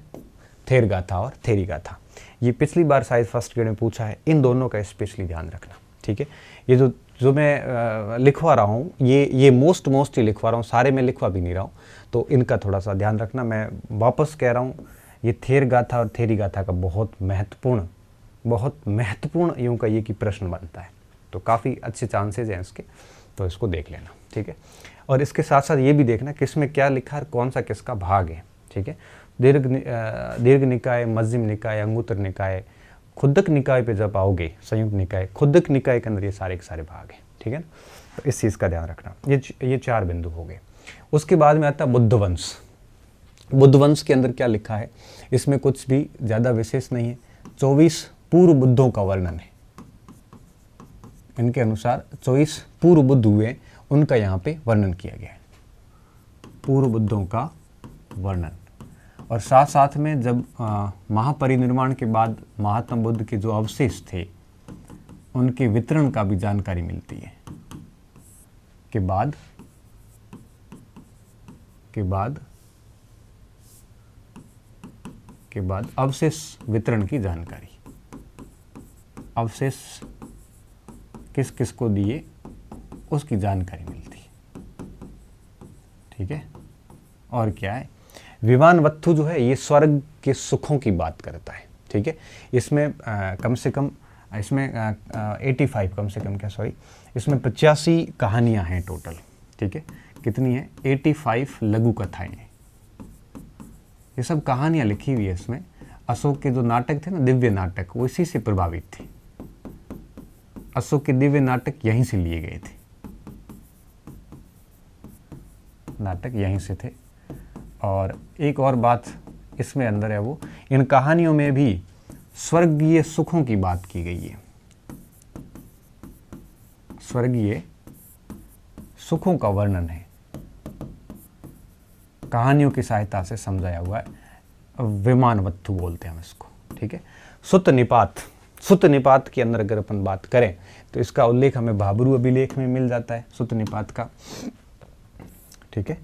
A: थेर गाथा और थेरी गाथा। ये पिछली बार शायद फर्स्ट ग्रेड में पूछा है, इन दोनों का स्पेशली ध्यान रखना। ठीक है, ये जो मैं लिखवा रहा हूँ ये मोस्टली लिखवा रहा हूँ, सारे में लिखवा भी नहीं रहा हूँ, तो इनका थोड़ा सा ध्यान रखना। मैं वापस कह रहा हूँ, ये थेर गाथा और थेरी गाथा का बहुत महत्वपूर्ण यूँ कहिए कि प्रश्न बनता है। तो काफ़ी अच्छे चांसेज हैं इसके, तो इसको देख लेना। ठीक है, और इसके साथ साथ ये भी देखना किसमें क्या लिखा है, कौन सा किसका भाग है। ठीक है, दीर्घ निकाय, मध्यम निकाय, अंगुत्तर निकाय, खुद्दक निकाय पे जब आओगे, संयुक्त निकाय, खुद्दक निकाय के अंदर ये सारे के सारे भाग हैं। ठीक है ना, तो इस चीज़ का ध्यान रखना। ये 4 बिंदु हो गए। उसके बाद में आता बुद्धवंश। बुद्धवंश के अंदर क्या लिखा है, इसमें कुछ भी ज़्यादा विशेष नहीं है। 24 पूर्व बुद्धों का वर्णन है। इनके अनुसार 24 पूर्व बुद्ध हुए, उनका यहाँ पे वर्णन किया गया है, पूर्व बुद्धों का वर्णन। और साथ साथ में जब महापरिनिर्वाण के बाद महात्मा बुद्ध के जो अवशेष थे उनके वितरण का भी जानकारी मिलती है। के बाद अवशेष वितरण की जानकारी, अवशेष किस किस को दिए उसकी जानकारी मिलती है। ठीक है, और क्या है, विमान वत्थु जो है ये स्वर्ग के सुखों की बात करता है। ठीक है, इसमें कम से कम इसमें 85 कम से कम क्या सॉरी इसमें 85 कहानियां हैं टोटल। ठीक है, कितनी है, 85 लघु कथाएं हैं। ये सब कहानियां लिखी हुई है इसमें। अशोक के जो नाटक थे ना, दिव्य नाटक, वो इसी से प्रभावित थे। अशोक के दिव्य नाटक यहीं से लिए गए थे, नाटक यहीं से थे। और एक और बात इसमें अंदर है, वो इन कहानियों में भी स्वर्गीय सुखों की बात की गई है। स्वर्गीय सुखों का वर्णन है, कहानियों की सहायता से समझाया हुआ है। विमानवत्थु बोलते हैं हम इसको। ठीक है, सुत्त निपात, सुत्त निपात के अंदर अगर अपन बात करें तो इसका उल्लेख हमें भाबरू अभिलेख में मिल जाता है सुत्त निपात का, ठीक है।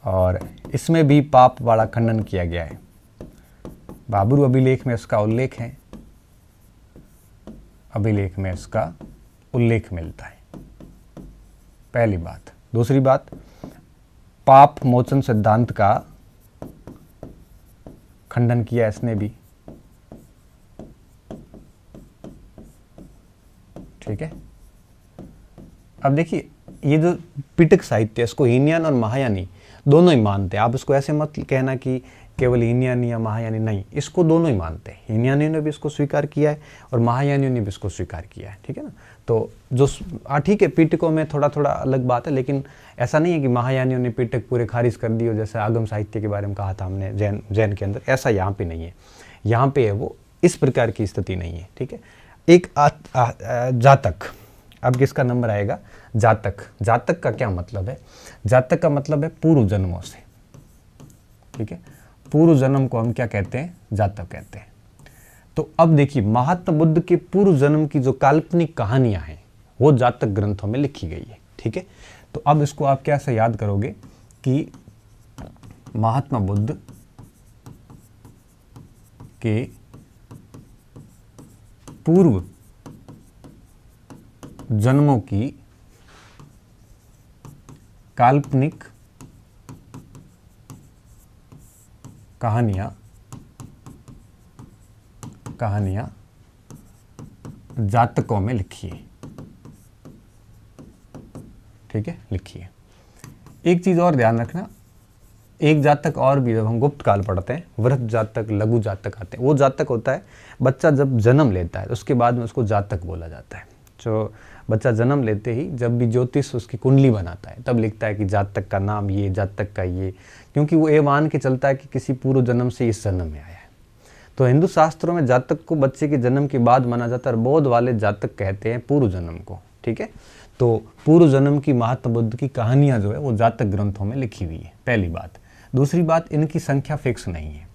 A: और इसमें भी पाप वाला खंडन किया गया है। भाबरू अभिलेख में इसका उल्लेख है, अभिलेख में इसका उल्लेख मिलता है, पहली बात। दूसरी बात, पाप मोचन सिद्धांत का खंडन किया इसने भी, ठीक है। अब देखिए ये जो पिटक साहित्य है इसको हीनयान और महायानी दोनों ही मानते हैं। आप इसको ऐसे मत कहना कि केवल हीनयानी या महायानी, नहीं, इसको दोनों ही मानते हैं। हीनयानियों ने भी इसको स्वीकार किया है और महायानियों ने भी इसको स्वीकार किया है, ठीक है ना। तो जो ठीक है, पिटकों में थोड़ा थोड़ा अलग बात है, लेकिन ऐसा नहीं है कि महायानियों ने पिटक पूरे खारिज कर दिए, जैसे आगम साहित्य के बारे में कहा था हमने जैन के अंदर, ऐसा यहाँ पे नहीं है। यहाँ पे है वो इस प्रकार की स्थिति नहीं है, ठीक है। एक जातक, अब किसका नंबर आएगा? जातक। जातक का क्या मतलब है? जातक का मतलब है पूर्व जन्मों से, ठीक है। पूर्व जन्म को हम क्या कहते हैं? जातक कहते हैं। तो अब देखिए महात्मा बुद्ध के पूर्व जन्म की जो काल्पनिक कहानियां हैं वो जातक ग्रंथों में लिखी गई है, ठीक है। तो अब इसको आप कैसे याद करोगे कि महात्मा बुद्ध के पूर्व जन्मों की काल्पनिक कहानियां जातकों में लिखी है, ठीक है, लिखी है। एक चीज और ध्यान रखना, एक जातक और भी जब हम गुप्त काल पढ़ते हैं, वृहत जातक, लघु जातक आते हैं। वो जातक होता है बच्चा जब जन्म लेता है तो उसके बाद में उसको जातक बोला जाता है। जो बच्चा जन्म लेते ही जब भी ज्योतिष उसकी कुंडली बनाता है तब लिखता है कि जातक का नाम ये, जातक का ये, क्योंकि वो ये मान के चलता है कि किसी पूर्व जन्म से इस जन्म में आया है। तो हिंदू शास्त्रों में जातक को बच्चे के जन्म के बाद माना जाता है और बौद्ध वाले जातक कहते हैं पूर्व जन्म को, ठीक है। तो पूर्व जन्म की महात्मा बुद्ध की कहानियां जो है वो जातक ग्रंथों में लिखी हुई है, पहली बात। दूसरी बात, इनकी संख्या फिक्स नहीं है।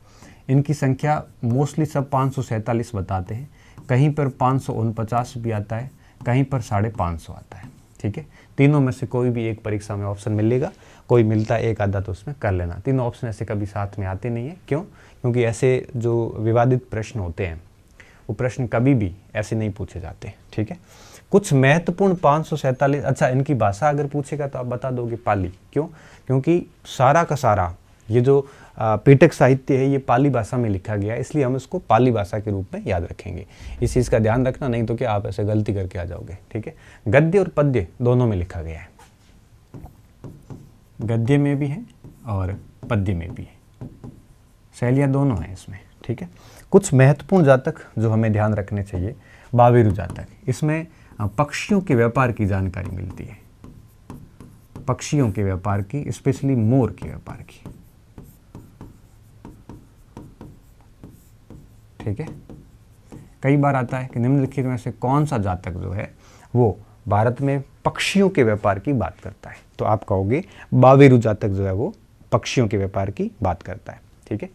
A: इनकी संख्या मोस्टली सब 547 बताते हैं, कहीं पर 549 भी आता है, कहीं पर 550 आता है, ठीक है। तीनों में से कोई भी एक परीक्षा में ऑप्शन मिलेगा, कोई मिलता है एक आधा तो उसमें कर लेना। तीनों ऑप्शन ऐसे कभी साथ में आते नहीं है, क्यों? क्योंकि ऐसे जो विवादित प्रश्न होते हैं वो प्रश्न कभी भी ऐसे नहीं पूछे जाते, ठीक है। कुछ महत्वपूर्ण 547, अच्छा इनकी भाषा अगर पूछेगा तो आप बता दोगे पाली, क्यों? क्योंकि सारा का सारा ये जो पिटक साहित्य है ये पाली भाषा में लिखा गया है, इसलिए हम इसको पाली भाषा के रूप में याद रखेंगे। इस चीज़ का ध्यान रखना, नहीं तो क्या आप ऐसे गलती करके आ जाओगे, ठीक है। गद्य और पद्य दोनों में लिखा गया है, गद्य में भी है और पद्य में भी है, शैलियाँ दोनों हैं इसमें, ठीक है। कुछ महत्वपूर्ण जातक जो हमें ध्यान रखने चाहिए, बावेरु जातक, इसमें पक्षियों के व्यापार की जानकारी मिलती है, पक्षियों के व्यापार की, स्पेशली मोर के व्यापार की, ठीक है। कई बार आता है कि निम्नलिखित में से कौन सा जातक जो है वो भारत में पक्षियों के व्यापार की बात करता है, तो आप कहोगे बावेरु जातक जो है वो पक्षियों के व्यापार की बात करता है, ठीक है।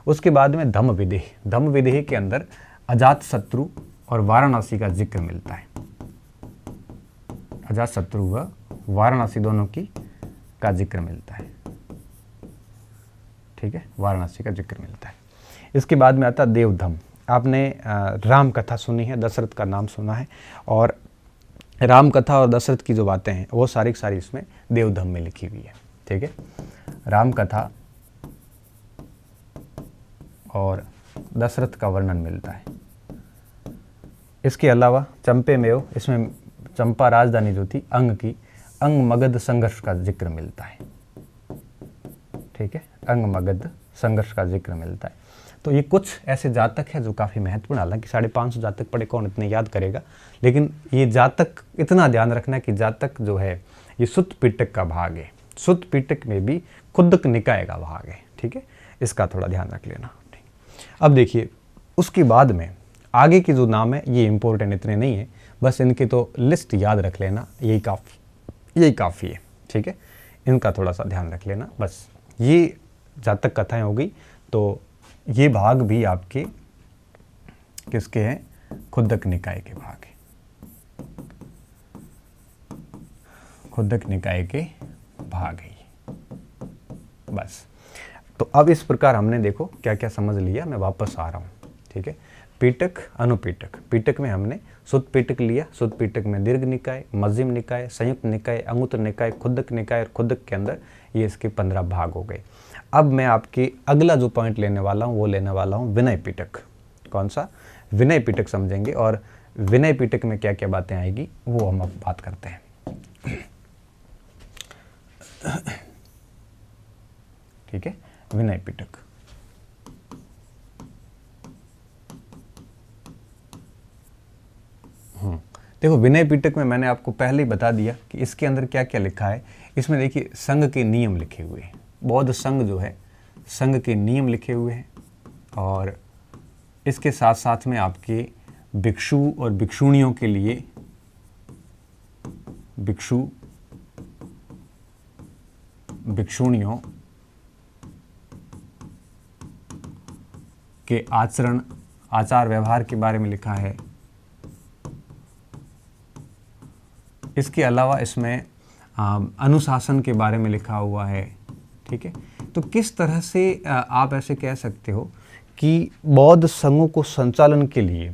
A: उसके बाद में धम्म विदेह, धम्म विदेह के अंदर अजात शत्रु और वाराणसी का जिक्र मिलता है, अजात शत्रु व वाराणसी दोनों की का जिक्र मिलता है, ठीक है, वाराणसी का जिक्र मिलता है। इसके बाद में आता देवधम। आपने राम कथा सुनी है, दशरथ का नाम सुना है, और राम कथा और दशरथ की जो बातें हैं वो सारी सारी इसमें देवधम में लिखी हुई है, ठीक है। राम कथा और दशरथ का वर्णन मिलता है। इसके अलावा चंपे में इसमें चंपा राजधानी जो थी अंग की, अंग मगध संघर्ष का जिक्र मिलता है, ठीक है, अंग मगध संघर्ष का जिक्र मिलता है। तो ये कुछ ऐसे जातक हैं जो काफ़ी महत्वपूर्ण, हालांकि 550 जातक पढ़े कौन इतने याद करेगा, लेकिन ये जातक इतना ध्यान रखना है कि जातक जो है ये सुत्त पिटक का भाग है, सुत्त पिटक में भी खुद्दक निकाय का भाग है, ठीक है, इसका थोड़ा ध्यान रख लेना। अब देखिए उसके बाद में आगे के जो नाम है ये इंपॉर्टेंट इतने नहीं है, बस इनकी तो लिस्ट याद रख लेना, यही काफ़ी है, ठीक है, इनका थोड़ा सा ध्यान रख लेना बस। ये जातक कथाएं हो गई, तो ये भाग भी आपके किसके हैं? खुद्दक निकाय के भाग है, खुद्दक निकाय के भाग है ये। बस, तो अब इस प्रकार हमने देखो क्या क्या समझ लिया, मैं वापस आ रहा हूँ, ठीक है। पीटक, अनुपीटक। पीटक में हमने शुद्ध पीटक लिया, शुद्ध पीटक में दीर्घ निकाय, मध्यम निकाय, संयुक्त निकाय, अंगुत्र निकाय, खुद्दक निकाय, और खुद्दक के अंदर ये इसके 15 भाग हो गए। अब मैं आपकी अगला जो पॉइंट लेने वाला हूँ वो लेने वाला हूँ विनय पीटक। कौन सा? विनय पीटक समझेंगे, और विनय पीटक में क्या क्या बातें आएगी वो हम अब बात करते हैं। ठीक है, विनय पीटक। देखो विनय पीटक में मैंने आपको पहले ही बता दिया कि इसके अंदर क्या क्या लिखा है। इसमें देखिए संघ के नियम लिखे हुए हैं, बौद्ध संघ जो है संघ के नियम लिखे हुए हैं, और इसके साथ साथ में आपके भिक्षु और भिक्षुणियों के लिए भिक्षु भिक्षुणियों के आचरण, आचार व्यवहार के बारे में लिखा है। इसके अलावा इसमें अनुशासन के बारे में लिखा हुआ है, ठीक है। तो किस तरह से आप ऐसे कह सकते हो कि बौद्ध संघों को संचालन के लिए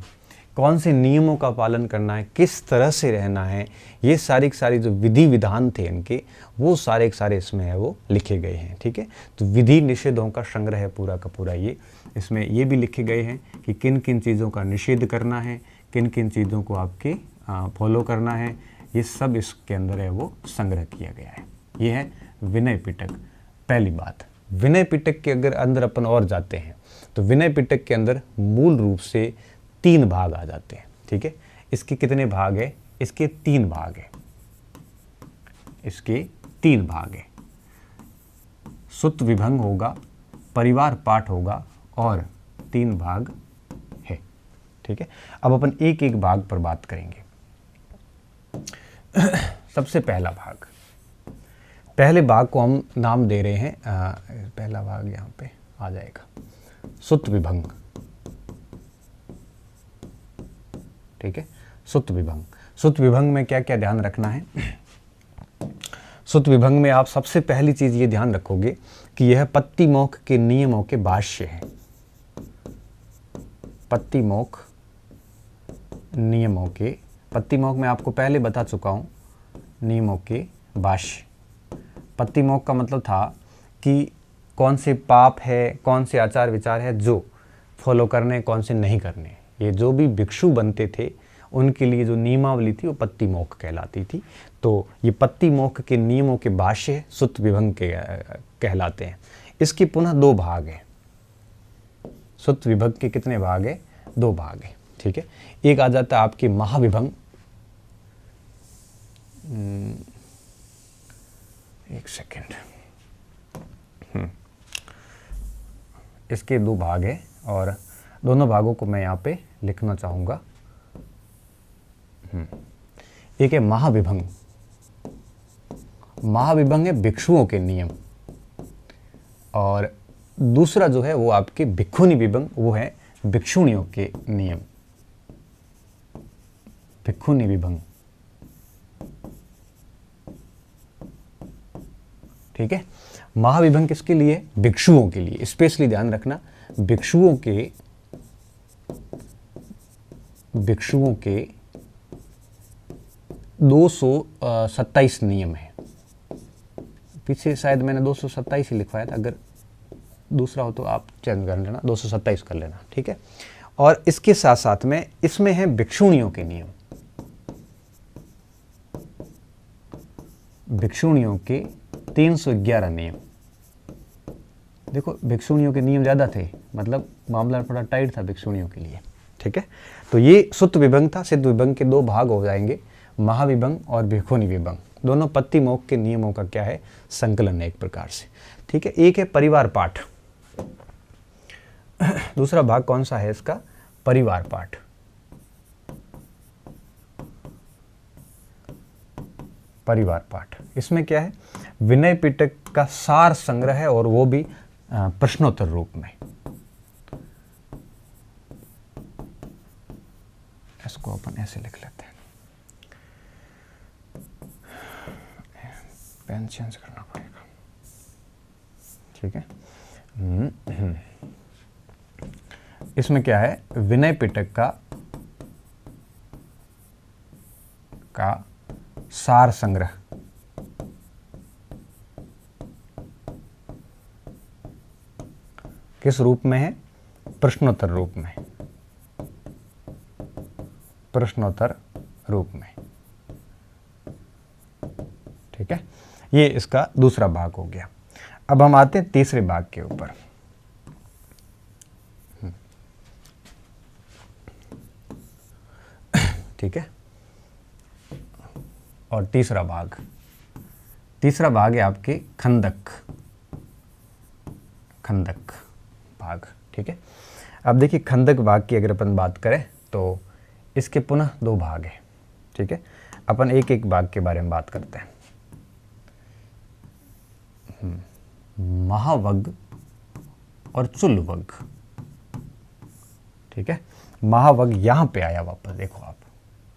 A: कौन से नियमों का पालन करना है, किस तरह से रहना है, ये सारी जो विधि विधान थे इनके, वो सारे इसमें है वो लिखे गए हैं, ठीक है। तो विधि निषेधों का संग्रह है पूरा का पूरा ये। इसमें ये भी लिखे गए हैं कि किन किन चीज़ों का निषेध करना है, किन किन चीज़ों को आपके फॉलो करना है, ये सब इसके अंदर है वो संग्रह किया गया है। ये है विनय पिटक। पहली बात, विनय पिटक के अगर अंदर अपन और जाते हैं तो विनय पिटक के अंदर मूल रूप से 3 भाग आ जाते हैं, ठीक है। इसके कितने भाग है? इसके 3 भाग है, इसके 3 भाग है। सुत्त विभंग होगा, परिवार पाठ होगा, और 3 भाग है, ठीक है। अब अपन एक एक भाग पर बात करेंगे। सबसे पहला भाग, पहले भाग को हम नाम दे रहे हैं, पहला भाग यहाँ पे आ जाएगा सुत्त विभंग, ठीक है। सुत्त विभंग, सुत्त विभंग में क्या क्या ध्यान रखना है? सुत्त विभंग में आप सबसे पहली चीज ये ध्यान रखोगे कि यह पत्तिमोक्ष के नियमों के भाष्य है। पत्तिमोक्ष नियमों के, पत्तिमोक्ष में आपको पहले बता चुका हूं, नियमों के भाष्य। पत्तिमोक्ष का मतलब था कि कौन से पाप है, कौन से आचार विचार है जो फॉलो करने, कौन से नहीं करने। ये जो भी भिक्षु बनते थे उनके लिए जो नियमावली थी वो पत्तिमोक्ष कहलाती थी। तो ये पत्तिमोक्ष के नियमों के भाष्य सुत्त विभंग के कहलाते हैं। इसके पुनः 2 भाग हैं। सुत्त विभंग के कितने भाग है? 2 भाग है, ठीक है। एक आ जाता है आपके महाविभंग, एक सेकेंड, इसके 2 भाग है और दोनों भागों को मैं यहाँ पे लिखना चाहूँगा। एक है महाविभंग, महाविभंग है भिक्षुओं के नियम, और दूसरा जो है वो आपके भिक्षुणी विभंग, वो है भिक्षुणियों के नियम, भिक्षुणी विभंग, ठीक है। महाविभंग किसके लिए? भिक्षुओं के लिए। स्पेशली ध्यान रखना, भिक्षुओं के 227 नियम है। पीछे शायद मैंने 227 ही लिखवाया था, अगर दूसरा हो तो आप चेंज कर लेना, 227 कर लेना, ठीक है। और इसके साथ साथ में इसमें है भिक्षुणियों के नियम, भिक्षुणियों के 311 नियम। देखो भिक्षुणियों के नियम ज़्यादा थे, मतलब मामला थोड़ा टाइट था भिक्षुणियों के लिए, ठीक है। तो ये सुत्त विभंग था। सिद्ध विभंग के 2 भाग हो जाएंगे, महाविभंग और भिक्षुणी विभंग। दोनों पत्तिमोक्ष के नियमों का क्या है? संकलन है एक प्रकार से, ठीक है। एक है परिवार पाठ, दूसरा भाग कौन सा है इसका? परिवार पाठ। परिवार पाठ, इसमें क्या है? विनय पिटक का सार संग्रह है, और वो भी प्रश्नोत्तर रूप में। इसको अपन ऐसे लिख लेते हैं, पेन चेंज करना पड़ेगा, ठीक है। इसमें क्या है, विनय पिटक का सार संग्रह, किस रूप में है, प्रश्नोत्तर रूप में, प्रश्नोत्तर रूप में, ठीक है। ये इसका दूसरा भाग हो गया। अब हम आते हैं तीसरे भाग के ऊपर। ठीक है, और तीसरा भाग है आपके खंदक भाग, ठीक है। अब देखिए खंदक भाग की अगर अपन बात करें तो इसके पुनः दो भाग हैं, ठीक है। अपन एक एक भाग के बारे में बात करते हैं। महावग और चुल्लवग, ठीक है। महावग यहां पे आया वापस, देखो आप,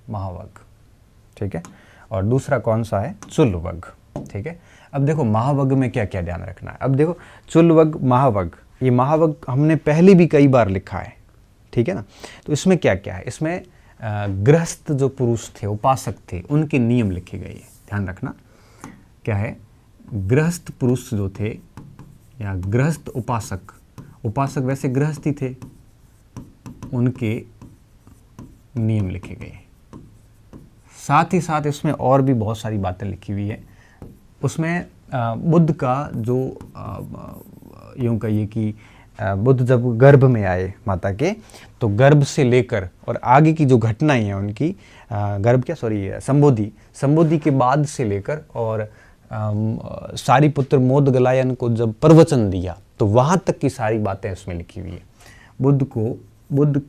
A: महावग, ठीक है। और दूसरा कौन सा है, चुल्लवग, ठीक है। अब देखो महावग में क्या क्या ध्यान रखना है। अब देखो चुल्लवग, महावग, ये महावग हमने पहले भी कई बार लिखा है, ठीक है ना। तो इसमें क्या क्या है, इसमें गृहस्थ जो पुरुष थे, उपासक थे, उनके नियम लिखे गए हैं, ध्यान रखना। क्या है, गृहस्थ पुरुष जो थे या गृहस्थ उपासक वैसे गृहस्थी थे, उनके नियम लिखे गए। साथ ही साथ इसमें और भी बहुत सारी बातें लिखी हुई है। उसमें बुद्ध का जो यूँ कहिए कि बुद्ध जब गर्भ में आए माता के, तो गर्भ से लेकर और आगे की जो घटनाएं हैं उनकी, संबोधि के बाद से लेकर और सारिपुत्र मोदगलायन को जब प्रवचन दिया, तो वहाँ तक की सारी बातें इसमें लिखी हुई है। बुद्ध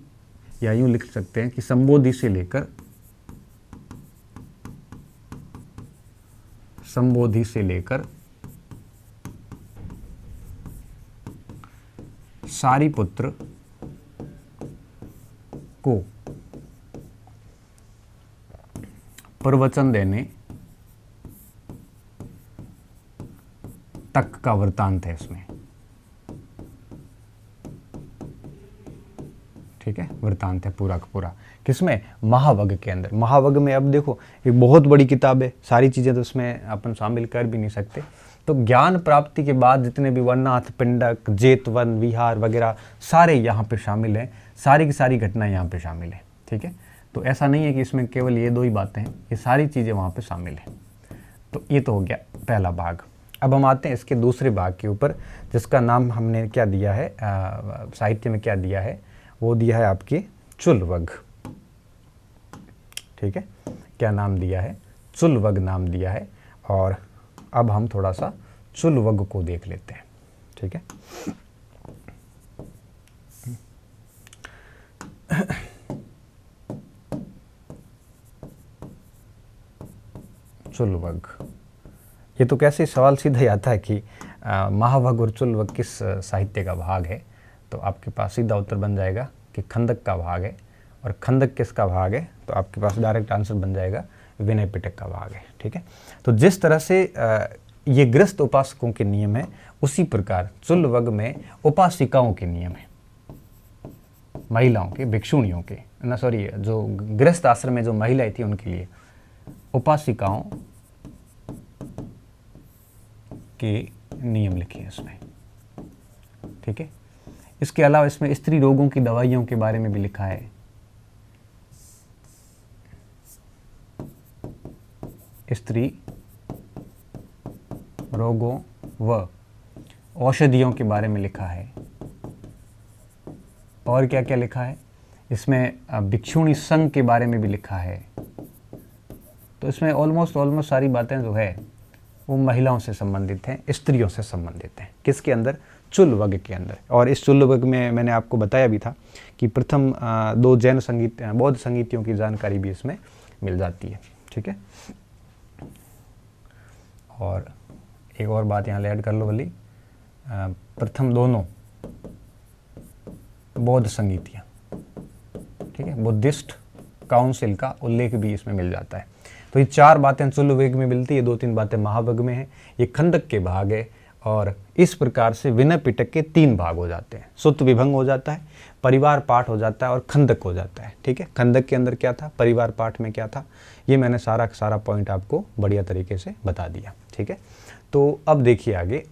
A: या यूँ लिख सकते हैं कि संबोधि से लेकर सारिपुत्र को प्रवचन देने तक का वृत्तांत है इसमें, ठीक है। वृत्तांत है पूरा का पूरा, किसमें, महावग के अंदर। महावग में अब देखो एक बहुत बड़ी किताब है, सारी चीज़ें तो उसमें अपन शामिल कर भी नहीं सकते। तो ज्ञान प्राप्ति के बाद जितने भी वर्णाथ, पिंडक, जेतवन, विहार वगैरह सारे यहाँ पे शामिल हैं, सारी की सारी घटनाएं यहाँ पे शामिल हैं, ठीक है। तो ऐसा नहीं है कि इसमें केवल ये दो ही बातें हैं, ये सारी चीज़ें वहाँ पे शामिल हैं। तो ये तो हो गया पहला भाग। अब हम आते हैं इसके दूसरे भाग के ऊपर, जिसका नाम हमने क्या दिया है, साहित्य में क्या दिया है, वो दिया है आपके चुल्लवग, ठीक है। क्या नाम दिया है, चुल्लवग नाम दिया है। और अब हम थोड़ा सा चुल्लवग को देख लेते हैं, ठीक है। चुल्लवग, ये तो कैसे सवाल सीधा ही आता है कि महावग और चुल्लवग किस साहित्य का भाग है, तो आपके पास सीधा उत्तर बन जाएगा कि खंदक का भाग है। और खंदक किसका भाग है, तो आपके पास डायरेक्ट आंसर बन जाएगा विनय पिटक का भाग है, ठीक है। तो जिस तरह से ये गृहस्थ उपासकों के नियम है, उसी प्रकार चुल्लवग में उपासिकाओं के नियम है, महिलाओं के, भिक्षुणियों के, जो गृहस्थ आश्रम में जो महिलाएं थी उनके लिए उपासिकाओं के नियम लिखे हैं इसमें, ठीक है। इसके अलावा इसमें स्त्री रोगों की दवाइयों के बारे में भी लिखा है। स्त्री रोगों व औषधियों के बारे में लिखा है। और क्या क्या लिखा है इसमें, भिक्षुणी संघ के बारे में भी लिखा है। तो इसमें ऑलमोस्ट सारी बातें जो है वो महिलाओं से संबंधित हैं, स्त्रियों से संबंधित हैं। किसके अंदर, चुल्लवग के अंदर। और इस चुल्लवग में मैंने आपको बताया भी था कि प्रथम दो जैन संगीत, बौद्ध संगीतियों की जानकारी भी इसमें मिल जाती है, ठीक है। और एक और बात यहाँ ऐड कर लो वाली, प्रथम दोनों बौद्ध संगीतियाँ, ठीक है, बुद्धिस्ट काउंसिल का उल्लेख भी इसमें मिल जाता है। तो ये 4 बातें चुल्लवेग में मिलती है, 2-3 बातें महावग में हैं, ये खंडक के भाग है। और इस प्रकार से विनय पिटक के 3 भाग हो जाते हैं, सुत विभंग हो जाता है, परिवार पाठ हो जाता है और खंडक हो जाता है। ठीक है, खंडक के अंदर क्या था, परिवार पाठ में क्या था, ये मैंने सारा पॉइंट आपको बढ़िया तरीके से बता दिया। ठीक है, तो अब देखिए आगे,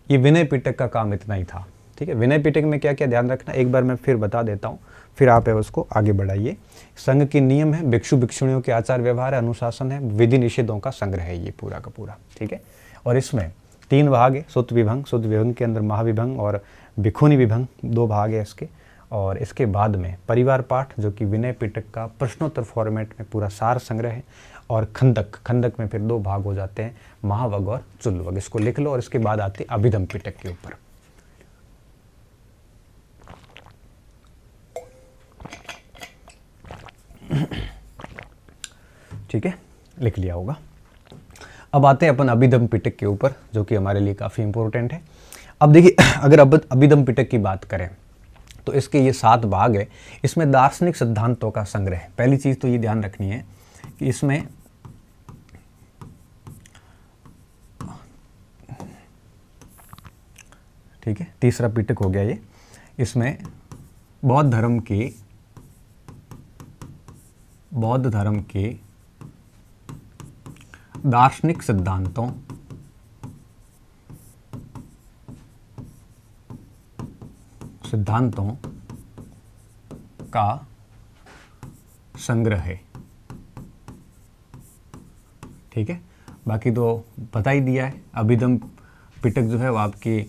A: ये विनय पिटक का काम इतना ही था। ठीक है, विनय पिटक में क्या क्या ध्यान रखना, एक बार मैं फिर बता देता हूँ, फिर आप है उसको आगे बढ़ाइए। संघ के नियम है, भिक्षु भिक्षुणियों के आचार व्यवहार है, अनुशासन है, विधि निषेधों का संग्रह है ये पूरा का पूरा। ठीक है, और इसमें 3 भाग है, सुत विभंग के अंदर महाविभंग और भिक्षुणी विभंग 2 भाग है इसके। और इसके बाद में परिवार पाठ जो कि विनय पिटक का प्रश्नोत्तर फॉर्मेट में पूरा सार संग्रह है। और खंडक में फिर 2 भाग हो जाते हैं, महावग और चुल्लवग। इसको लिख लो। और इसके बाद आते अभिधम पिटक के ऊपर। ठीक है, लिख लिया होगा। अब आते हैं अपन अभिधम पिटक के ऊपर, जो कि हमारे लिए काफ़ी इंपॉर्टेंट है। अब देखिए, अगर अब अभिधम पिटक की बात करें तो इसके ये 7 भाग है। इसमें दार्शनिक सिद्धांतों का संग्रह है। पहली चीज़ तो ये ध्यान रखनी है कि इसमें ठीक है, तीसरा पिटक हो गया ये। इसमें बौद्ध धर्म के दार्शनिक सिद्धांतों का संग्रह है। ठीक है, बाकी तो बता ही दिया है। अभिधम पिटक जो है वो आपकी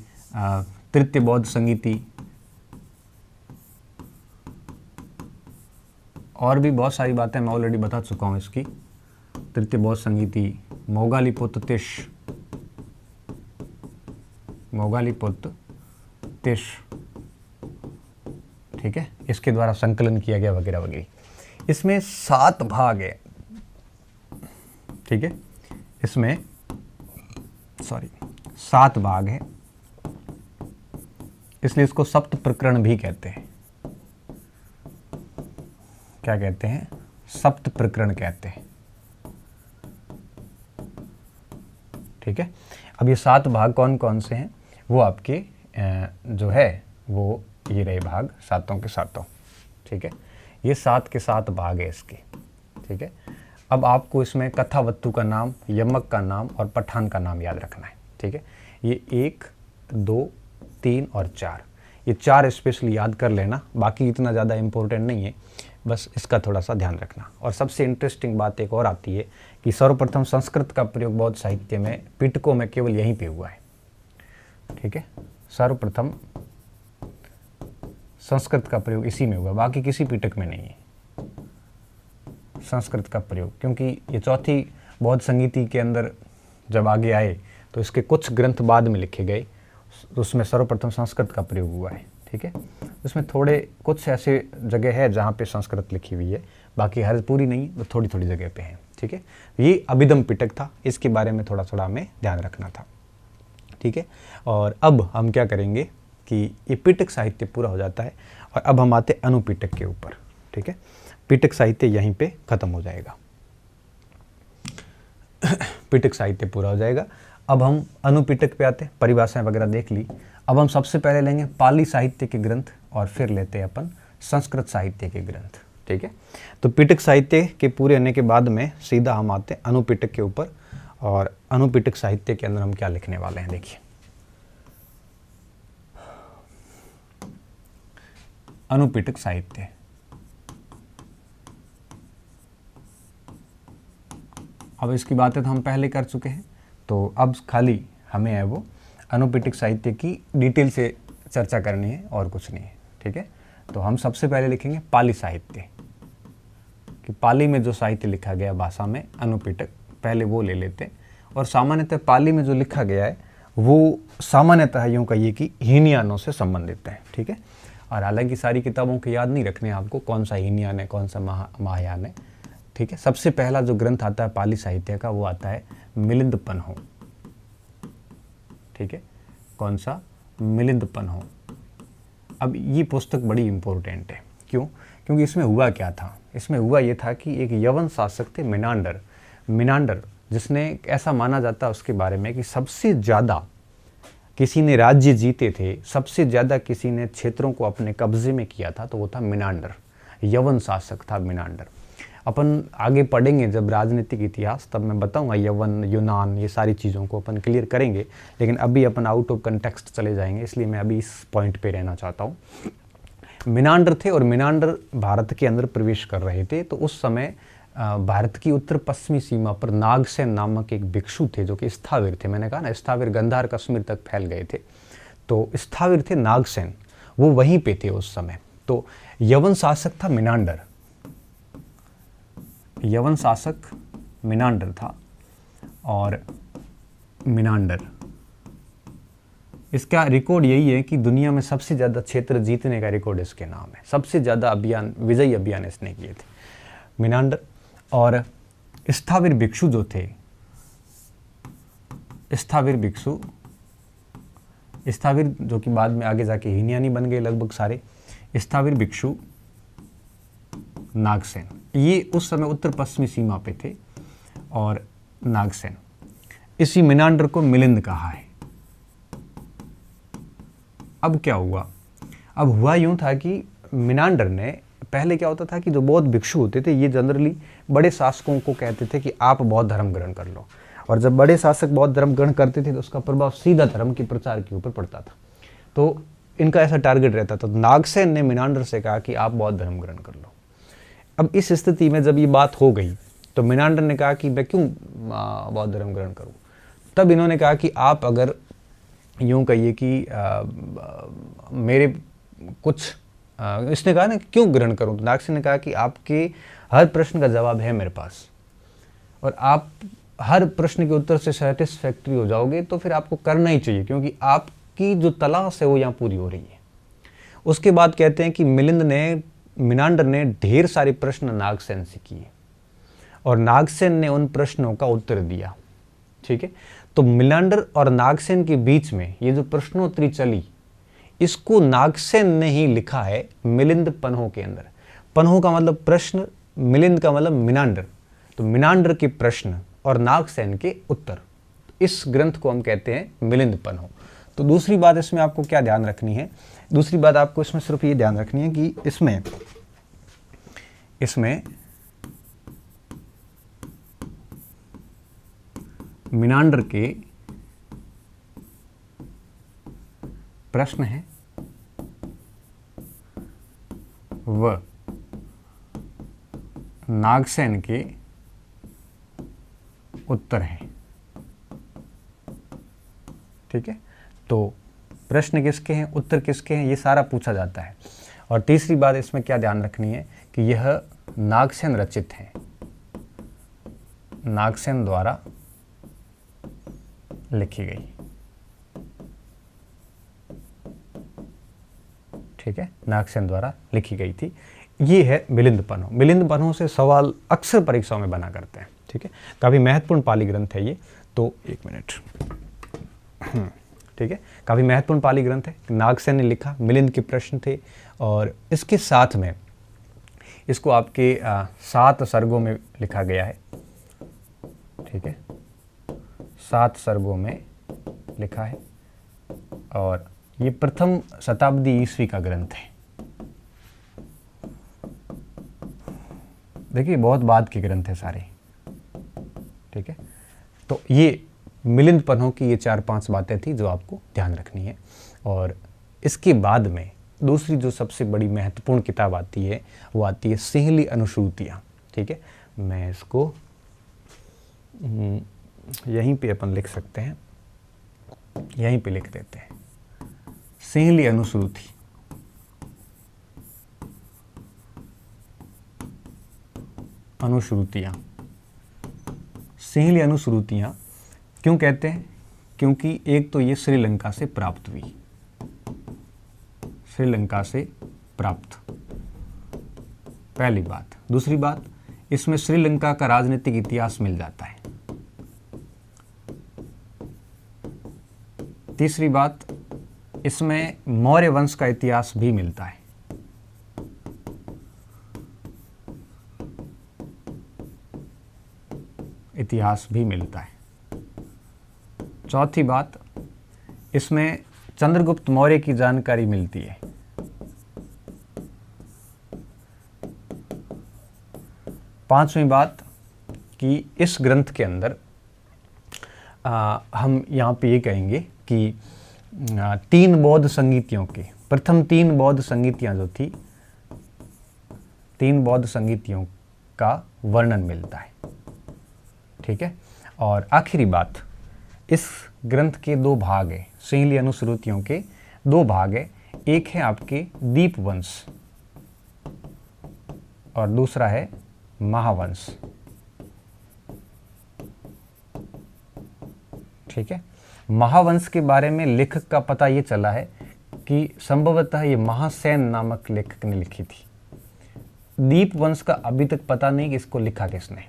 A: तृतीय बौद्ध संगीति और भी बहुत सारी बातें मैं ऑलरेडी बता चुका हूँ इसकी। तृतीय बौद्ध संगीति, मोगालीपुत्र तिश, ठीक है, इसके द्वारा संकलन किया गया वगैरह वगैरह। इसमें 7 भाग है। ठीक है, इसमें 7 भाग है, इसलिए इसको सप्त प्रकरण भी कहते हैं। क्या कहते हैं? सप्त प्रकरण कहते हैं। ठीक है, अब ये 7 भाग कौन कौन से हैं? वो आपके जो है वो ये रहे भाग, 7 के 7। ठीक है, ये 7 के 7 भाग है इसके। ठीक है, अब आपको इसमें कथावत्तु का नाम, यमक का नाम और पठान का नाम याद रखना है। ठीक है, ये 1, 2, 3 और 4, ये 4 स्पेशली याद कर लेना। बाकी इतना ज़्यादा इम्पोर्टेंट नहीं है, बस इसका थोड़ा सा ध्यान रखना। और सबसे इंटरेस्टिंग बात एक और आती है कि सर्वप्रथम संस्कृत का प्रयोग बौद्ध साहित्य में, पिटकों में केवल यहीं पे हुआ है। ठीक है, सर्वप्रथम संस्कृत का प्रयोग इसी में हुआ, बाकी किसी पिटक में नहीं है संस्कृत का प्रयोग। क्योंकि ये चौथी बौद्ध संगीति के अंदर जब आगे आए तो इसके कुछ ग्रंथ बाद में लिखे गए, तो उसमें सर्वप्रथम संस्कृत का प्रयोग हुआ है। ठीक है, उसमें थोड़े कुछ ऐसे जगह है जहाँ पे संस्कृत लिखी हुई है, बाकी हर पूरी नहीं, तो थोड़ी थोड़ी जगह पे है। ठीक है, ये अभिधम पिटक था, इसके बारे में थोड़ा थोड़ा हमें ध्यान रखना था। ठीक है, और अब हम क्या करेंगे कि ये पिटक साहित्य पूरा हो जाता है और अब हम आते अनुपिटक के ऊपर। ठीक है, पिटक साहित्य यहीं पे खत्म हो जाएगा। पिटक साहित्य पूरा हो जाएगा। अब हम अनुपिटक पे आते हैं, परिभाषाएं वगैरह देख ली। अब हम सबसे पहले लेंगे पाली साहित्य के ग्रंथ और फिर लेते हैं अपन संस्कृत साहित्य के ग्रंथ। ठीक है, तो पिटक साहित्य के पूरे होने के बाद में सीधा हम आते हैं अनुपिटक के ऊपर। और अनुपिटक साहित्य के अंदर हम क्या लिखने वाले हैं, देखिए। अनुपिटक साहित्य, अब इसकी बातें तो हम पहले कर चुके हैं, तो अब खाली हमें है वो अनुपिटक साहित्य की डिटेल से चर्चा करनी है और कुछ नहीं है। ठीक है, तो हम सबसे पहले लिखेंगे पाली साहित्य, कि पाली में जो साहित्य लिखा गया भाषा में, अनुपिटक पहले वो ले लेते हैं। और सामान्यतः पाली में जो लिखा गया है वो सामान्यतः यूँ कहिए कि हीनयानों से संबंधित है। ठीक है, और हालांकि सारी किताबों के याद नहीं रखने आपको, कौन सा हीनयान है कौन सा महायान है। ठीक है, सबसे पहला जो ग्रंथ आता है पाली साहित्य का वो आता है मिलिंदपन्हो। ठीक है, कौन सा? मिलिंदपन्हो। अब ये पुस्तक बड़ी इंपॉर्टेंट है, क्यों? क्योंकि इसमें हुआ क्या था? इसमें हुआ ये था कि एक यवन शासक थे मिनांडर, जिसने ऐसा माना जाता उसके बारे में कि सबसे ज़्यादा किसी ने राज्य जीते थे, सबसे ज़्यादा किसी ने क्षेत्रों को अपने कब्जे में किया था, तो वो था मिनांडर, यवन शासक था मिनांडर। अपन आगे पढ़ेंगे जब राजनीतिक इतिहास, तब मैं बताऊंगा यवन, यूनान, ये सारी चीज़ों को अपन क्लियर करेंगे, लेकिन अभी अपन आउट ऑफ कंटेक्स्ट चले जाएंगे, इसलिए मैं अभी इस पॉइंट पे रहना चाहता हूँ। मिनांडर थे और मिनांडर भारत के अंदर प्रवेश कर रहे थे। तो उस समय भारत की उत्तर पश्चिमी सीमा पर नागसेन नामक एक भिक्षु थे जो कि स्थाविर थे। मैंने कहा ना, स्थाविर गंधार कश्मीर तक फैल गए थे, तो स्थाविर थे नागसेन, वो वहीं पे थे उस समय। तो यवन शासक था मिनांडर, यवन शासक मिनांडर था। और मिनांडर, इसका रिकॉर्ड यही है कि दुनिया में सबसे ज़्यादा क्षेत्र जीतने का रिकॉर्ड इसके नाम है। सबसे ज़्यादा अभियान, विजयी अभियान इसने किए थे मिनांडर। और स्थाविर भिक्षु जो थे, स्थाविर भिक्षु, स्थाविर जो कि बाद में आगे जाके हीनयानी बन गए लगभग सारे, स्थाविर भिक्षु नागसेन, ये उस समय उत्तर पश्चिमी सीमा पे थे। और नागसेन, इसी मिनांडर को मिलिंद कहा है। अब क्या हुआ? अब हुआ यूं था कि मिनांडर ने, पहले क्या होता था कि जो बौद्ध भिक्षु होते थे, ये जनरली बड़े शासकों को कहते थे कि आप बौद्ध धर्म ग्रहण कर लो, और जब बड़े शासक बौद्ध धर्म ग्रहण करते थे तो उसका प्रभाव सीधा धर्म के प्रचार के ऊपर पड़ता था। तो इनका ऐसा टारगेट रहता था। तो नागसेन ने मिनांडर से कहा कि आप बौद्ध धर्म ग्रहण कर लो। अब इस स्थिति में जब ये बात हो गई तो मिनांडर ने कहा कि मैं क्यों बौद्ध धर्म ग्रहण करूं? तब इन्होंने कहा कि आप अगर यूं कहिए कि मेरे कुछ, इसने कहा ना क्यों ग्रहण करूं, तो नागसेन ने कहा कि आपके हर प्रश्न का जवाब है मेरे पास, और आप हर प्रश्न के उत्तर से सेटिस्फैक्ट्री हो जाओगे तो फिर आपको करना ही चाहिए, क्योंकि आपकी जो तलाश है वो यहाँ पूरी हो रही है। उसके बाद कहते हैं कि मिनांडर ने ढेर सारे प्रश्न नागसेन से किए और नागसेन ने उन प्रश्नों का उत्तर दिया। ठीक है, तो मिनांडर और नागसेन के बीच में ये जो प्रश्नोत्तरी चली, इसको नागसेन ने ही लिखा है मिलिंद पन्हों के अंदर। पन्हों का मतलब प्रश्न, मिलिंद का मतलब मिनांडर। तो मिनांडर के प्रश्न और नागसेन के उत्तर, इस ग्रंथ को हम कहते हैं मिलिंद पन्हों। तो दूसरी बात इसमें आपको क्या ध्यान रखनी है? दूसरी बात आपको इसमें सिर्फ ये ध्यान रखनी है कि इसमें मिनांडर के प्रश्न हैं व नागसेन के उत्तर हैं। ठीक है, तो प्रश्न किसके हैं, उत्तर किसके हैं, ये सारा पूछा जाता है। और तीसरी बात इसमें क्या ध्यान रखनी है कि यह नागसेन रचित है, नागसेन द्वारा लिखी गई। ठीक है, नागसेन द्वारा लिखी गई थी। ये है मिलिंद पन्हों। मिलिंद पन्हों से सवाल अक्सर परीक्षाओं में बना करते हैं। ठीक है, काफ़ी महत्वपूर्ण पाली ग्रंथ है ये। तो एक मिनट, ठीक है, काफ़ी महत्वपूर्ण पाली ग्रंथ है। नागसेन ने लिखा, मिलिंद के प्रश्न थे, और इसके साथ में इसको आपके 7 सर्गों में लिखा गया है। ठीक है, 7 सर्गों में लिखा है, और ये प्रथम शताब्दी ईस्वी का ग्रंथ है। देखिए, बहुत बाद के ग्रंथ है सारे। ठीक है, तो ये मिलिंद पन्हों की ये 4-5 बातें थी जो आपको ध्यान रखनी है। और इसके बाद में दूसरी जो सबसे बड़ी महत्वपूर्ण किताब आती है वो आती है सिंहली अनुश्रुतियाँ। ठीक है, मैं इसको यहीं पे अपन लिख सकते हैं, यहीं पे लिख देते हैं, सिंहली अनुश्रुति। अनुश्रुतियाँ, सिंहली अनुश्रुतियाँ क्यों कहते हैं? क्योंकि एक तो ये श्रीलंका से प्राप्त हुई, श्रीलंका से प्राप्त, पहली बात। दूसरी बात, इसमें श्रीलंका का राजनीतिक इतिहास मिल जाता है। तीसरी बात, इसमें मौर्य वंश का इतिहास भी मिलता है। इतिहास भी मिलता है। चौथी बात, इसमें चंद्रगुप्त मौर्य की जानकारी मिलती है। पांचवी बात कि इस ग्रंथ के अंदर हम यहाँ पे ये कहेंगे कि तीन बौद्ध संगीतियों के प्रथम तीन बौद्ध संगीतियाँ जो थी, तीन बौद्ध संगीतियों का वर्णन मिलता है। ठीक है। और आखिरी बात, इस ग्रंथ के दो भाग हैं, सिंहली अनुश्रुतियों के दो भाग हैं। एक है आपके दीपवंश और दूसरा है महावंश। ठीक है। महावंश के बारे में लेखक का पता ये चला है कि संभवतः ये महासेन नामक लेखक ने लिखी थी। दीपवंश का अभी तक पता नहीं कि इसको लिखा किसने।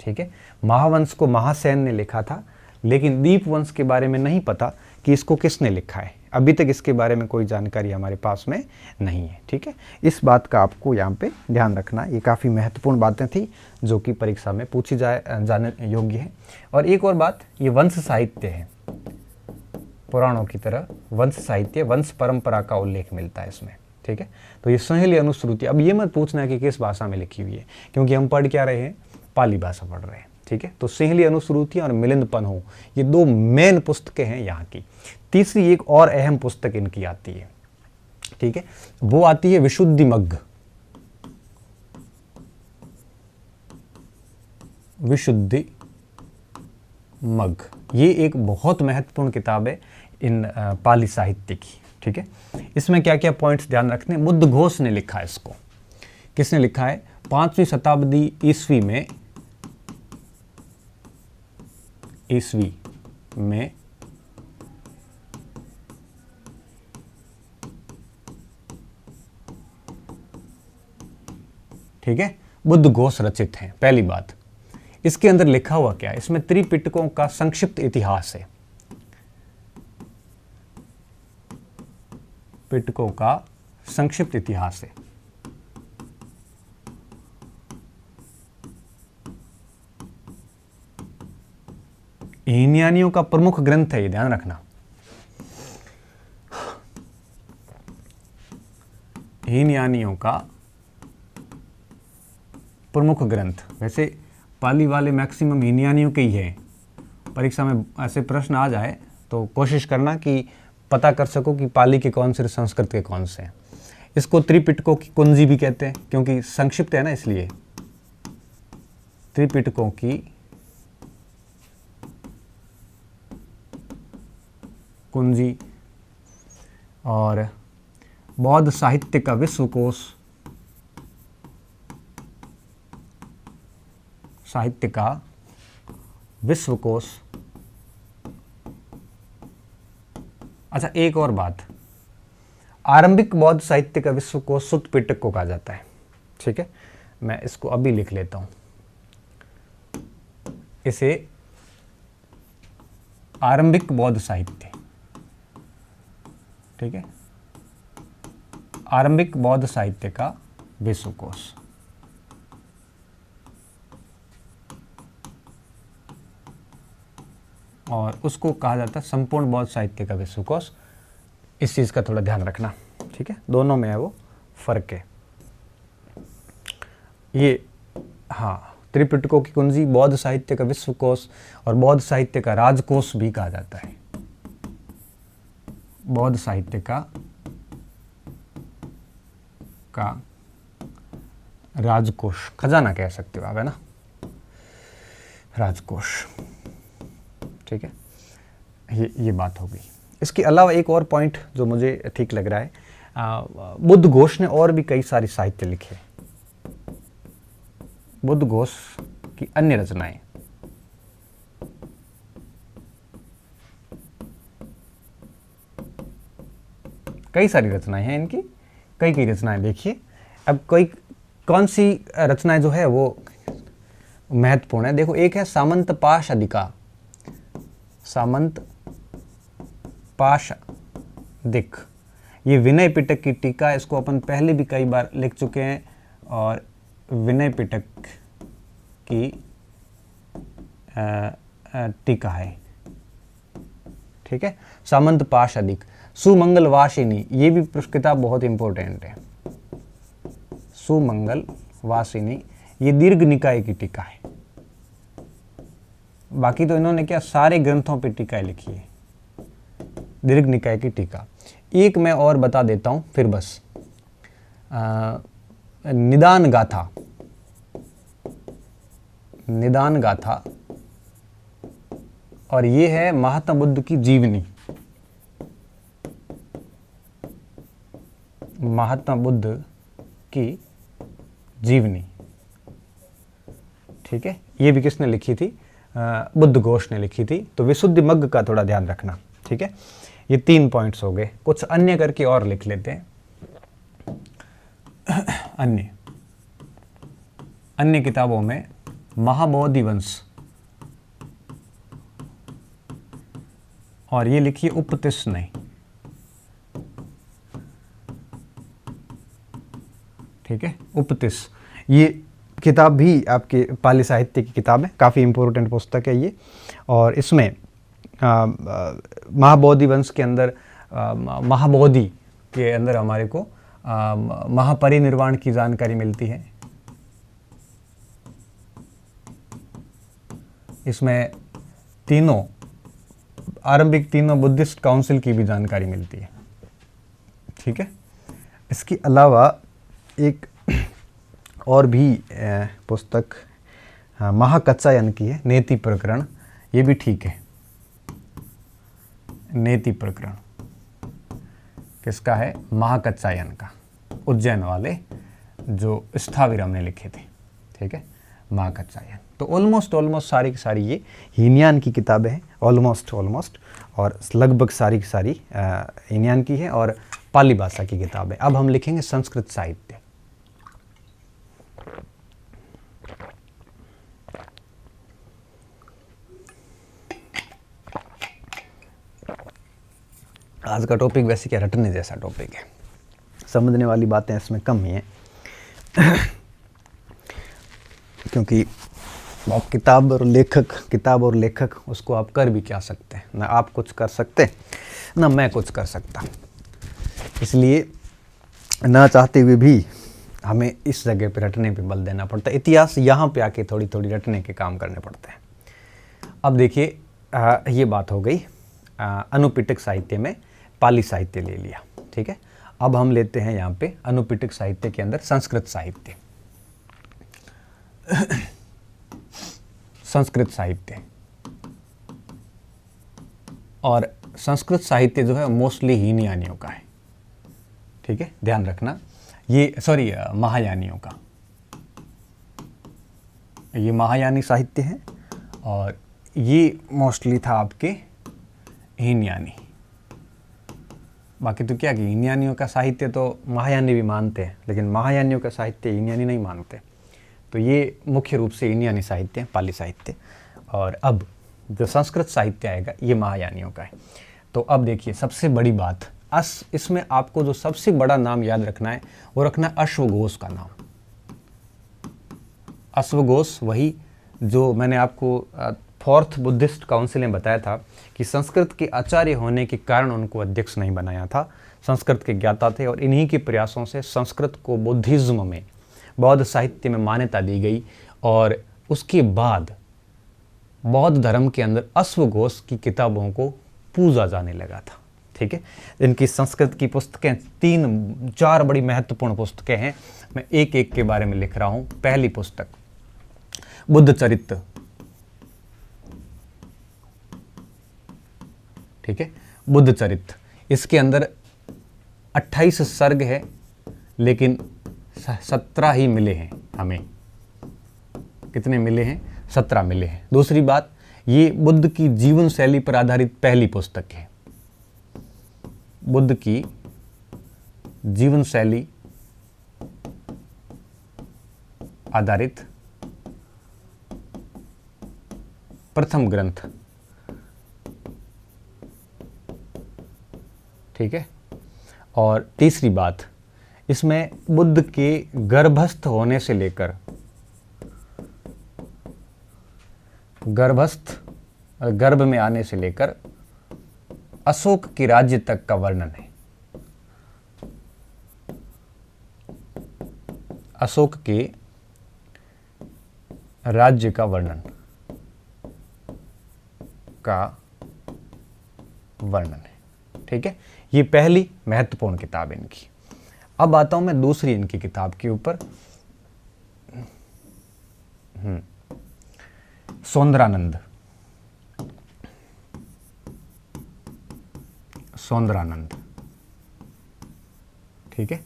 A: ठीक है। महावंश को महासेन ने लिखा था, लेकिन दीपवंश के बारे में नहीं पता कि इसको किसने लिखा है। अभी तक इसके बारे में कोई जानकारी हमारे पास में नहीं है। ठीक है। इस बात का आपको यहाँ पे ध्यान रखना। ये काफ़ी महत्वपूर्ण बातें थी जो कि परीक्षा में पूछी जाने योग्य है। और एक और बात, ये वंश साहित्य है, पुराणों की तरह वंश साहित्य, वंश परंपरा का उल्लेख मिलता है इसमें। ठीक है। तो ये सिंहली अनुश्रुति, अब ये मत पूछना कि किस भाषा में लिखी हुई है, क्योंकि हम पढ़ क्या रहे हैं, पाली भाषा पढ़ रहे हैं। ठीक है। तो सिंहली अनुश्रुति और मिलिंद पन्हु ये दो मेन पुस्तकें हैं यहाँ की। तीसरी एक और अहम पुस्तक इनकी आती है। ठीक है। वो आती है विशुद्धिमग्ग। विशुद्धिमग्ग ये एक बहुत महत्वपूर्ण किताब है इन पाली साहित्य की। ठीक है। इसमें क्या क्या पॉइंट्स ध्यान रखने, बुद्धघोष ने लिखा है इसको। किसने लिखा है? 5वीं शताब्दी ईस्वी में ठीक है, बुद्धघोष रचित हैं। पहली बात, इसके अंदर लिखा हुआ क्या है? इसमें त्रिपिटकों का संक्षिप्त इतिहास है। पिटकों का संक्षिप्त इतिहास है। हीनयानियों का प्रमुख ग्रंथ है, ये ध्यान रखना। हीनयानियों का प्रमुख ग्रंथ। वैसे पाली वाले मैक्सिमम हीनयानियों के ही हैं। परीक्षा में ऐसे प्रश्न आ जाए तो कोशिश करना कि पता कर सको कि पाली के कौन से, संस्कृत के कौन से हैं। इसको त्रिपिटकों की कुंजी भी कहते हैं, क्योंकि संक्षिप्त है ना, इसलिए त्रिपिटकों की कुंजी। और बौद्ध साहित्य का विश्वकोश, साहित्य का विश्वकोश। अच्छा, एक और बात, आरंभिक बौद्ध साहित्य का विश्वकोश सुत्त पिटक को कहा जाता है। ठीक है, मैं इसको अभी लिख लेता हूं। इसे आरंभिक बौद्ध साहित्य, ठीक है, आरंभिक बौद्ध साहित्य का विश्वकोश। और उसको कहा जाता है संपूर्ण बौद्ध साहित्य का विश्वकोश। इस चीज का थोड़ा ध्यान रखना। ठीक है, दोनों में है वो फर्क है। ये हाँ, त्रिपिटकों की कुंजी, बौद्ध साहित्य का विश्वकोश और बौद्ध साहित्य का राजकोष भी कहा जाता है। बौद्ध साहित्य का राजकोष, खजाना कह सकते हो आप, है ना, राजकोष। ठीक है, ये बात हो गई। इसके अलावा एक और पॉइंट जो मुझे ठीक लग रहा है, बुद्धघोष ने और भी कई सारी साहित्य लिखे। बुद्धघोष की अन्य रचनाएं, कई सारी रचनाएं हैं इनकी, कई रचनाएं देखिए। अब कौन सी रचनाएं जो है वो महत्वपूर्ण है, देखो। एक है सामंत पाशादिका, सामंत पाशादिक। ये विनय पिटक की टीका, इसको अपन पहले भी कई बार लिख चुके हैं। और विनय पिटक की टीका है, ठीक है। सामंत पाश अधिक, सुमंगल वासिनी, ये भी किताब बहुत इंपॉर्टेंट है। सुमंगल वासिनी ये दीर्घ निकाय की टीका है। बाकी तो इन्होंने क्या सारे ग्रंथों पे टीकाएं लिखी है, दीर्घ निकाय की टीका। एक मैं और बता देता हूं फिर बस, निदान गाथा, निदान गाथा, और ये है महात्मा बुद्ध की जीवनी, महात्मा बुद्ध की जीवनी, ठीक है। ये भी किसने लिखी थी? बुद्ध घोष ने लिखी थी। तो विशुद्धि मग्ग का थोड़ा ध्यान रखना, ठीक है। ये 3 पॉइंट्स हो गए। कुछ अन्य करके और लिख लेते हैं। अन्य किताबों में महाबोधि वंश, और ये लिखिए उपतिश नहीं, ठीक है, उपतिश। ये किताब भी आपके पाली साहित्य की किताब है, काफ़ी इंपॉर्टेंट पुस्तक है ये। और इसमें महाबोधि वंश के अंदर महाबोधि के अंदर हमारे को महापरिनिर्वाण की जानकारी मिलती है। इसमें तीनों आरंभिक तीनों बुद्धिस्ट काउंसिल की भी जानकारी मिलती है, ठीक है। इसके अलावा एक और भी पुस्तक महाकत्सायन की है, नेति प्रकरण, ये भी ठीक है। नेति प्रकरण किसका है? महाकत्सायन का, उज्जैन वाले जो स्थाविरम ने लिखे थे, ठीक है, महाकत्सायन। तो ऑलमोस्ट सारी की सारी ये हीनयान की किताबें हैं, ऑलमोस्ट, और लगभग सारी की सारी हीनयान की है और पाली भाषा की किताब है। अब हम लिखेंगे संस्कृत साहित्य। आज का टॉपिक वैसे क्या रटने जैसा टॉपिक है, समझने वाली बातें इसमें कम ही हैं क्योंकि आप किताब और लेखक उसको आप कर भी क्या सकते हैं, ना आप कुछ कर सकते ना मैं कुछ कर सकता। इसलिए ना चाहते हुए भी हमें इस जगह पे रटने पे बल देना पड़ता है। इतिहास यहाँ पे आके थोड़ी थोड़ी रटने के काम करने पड़ते हैं। अब देखिए ये बात हो गई अनुपिटक साहित्य में पाली साहित्य ले लिया, ठीक है। अब हम लेते हैं यहाँ पे अनुपिटक साहित्य के अंदर संस्कृत साहित्य। संस्कृत साहित्य, और संस्कृत साहित्य जो है मोस्टली हीनयानियों का है, ठीक है, ध्यान रखना। ये महायानियों का, ये महायानी साहित्य है और ये मोस्टली था आपके हीनयानी। बाकी तो क्या कि हीनयानियों का साहित्य तो महायानी भी मानते हैं, लेकिन महायानियों का साहित्य हीनयानी नहीं मानते। तो ये मुख्य रूप से हीनयानी साहित्य है, पाली साहित्य। और अब जो संस्कृत साहित्य आएगा ये महायानियों का है। तो अब देखिए सबसे बड़ी बात, इसमें आपको जो सबसे बड़ा नाम याद रखना है वो रखना है अश्वघोष का नाम। अश्वघोष, वही जो मैंने आपको 4th बुद्धिस्ट काउंसिल में बताया था कि संस्कृत के आचार्य होने के कारण उनको अध्यक्ष नहीं बनाया था। संस्कृत के ज्ञाता थे और इन्हीं के प्रयासों से संस्कृत को बुद्धिज्म में, बौद्ध साहित्य में मान्यता दी गई। और उसके बाद बौद्ध धर्म के अंदर अश्वघोष की किताबों को पूजा जाने लगा था, ठीक है। इनकी संस्कृत की पुस्तकें 3-4 बड़ी महत्वपूर्ण पुस्तकें हैं। मैं एक एक के बारे में लिख रहा हूं। पहली पुस्तक बुद्ध चरित्र, ठीक है, बुद्ध चरित्र। इसके अंदर 28 सर्ग है, लेकिन 17 ही मिले हैं हमें। कितने मिले हैं? 17 मिले हैं। दूसरी बात, ये बुद्ध की जीवन शैली पर आधारित पहली पुस्तक है। बुद्ध की जीवन शैली आधारित प्रथम ग्रंथ, ठीक है। और तीसरी बात, इसमें बुद्ध के गर्भस्थ होने से लेकर गर्भ में आने से लेकर अशोक के राज्य तक का वर्णन है। अशोक के राज्य का वर्णन है। ठीक है, ये पहली महत्वपूर्ण किताब है इनकी। अब आता हूं मैं दूसरी इनकी किताब के ऊपर, सौंदरानंद। ठीक है,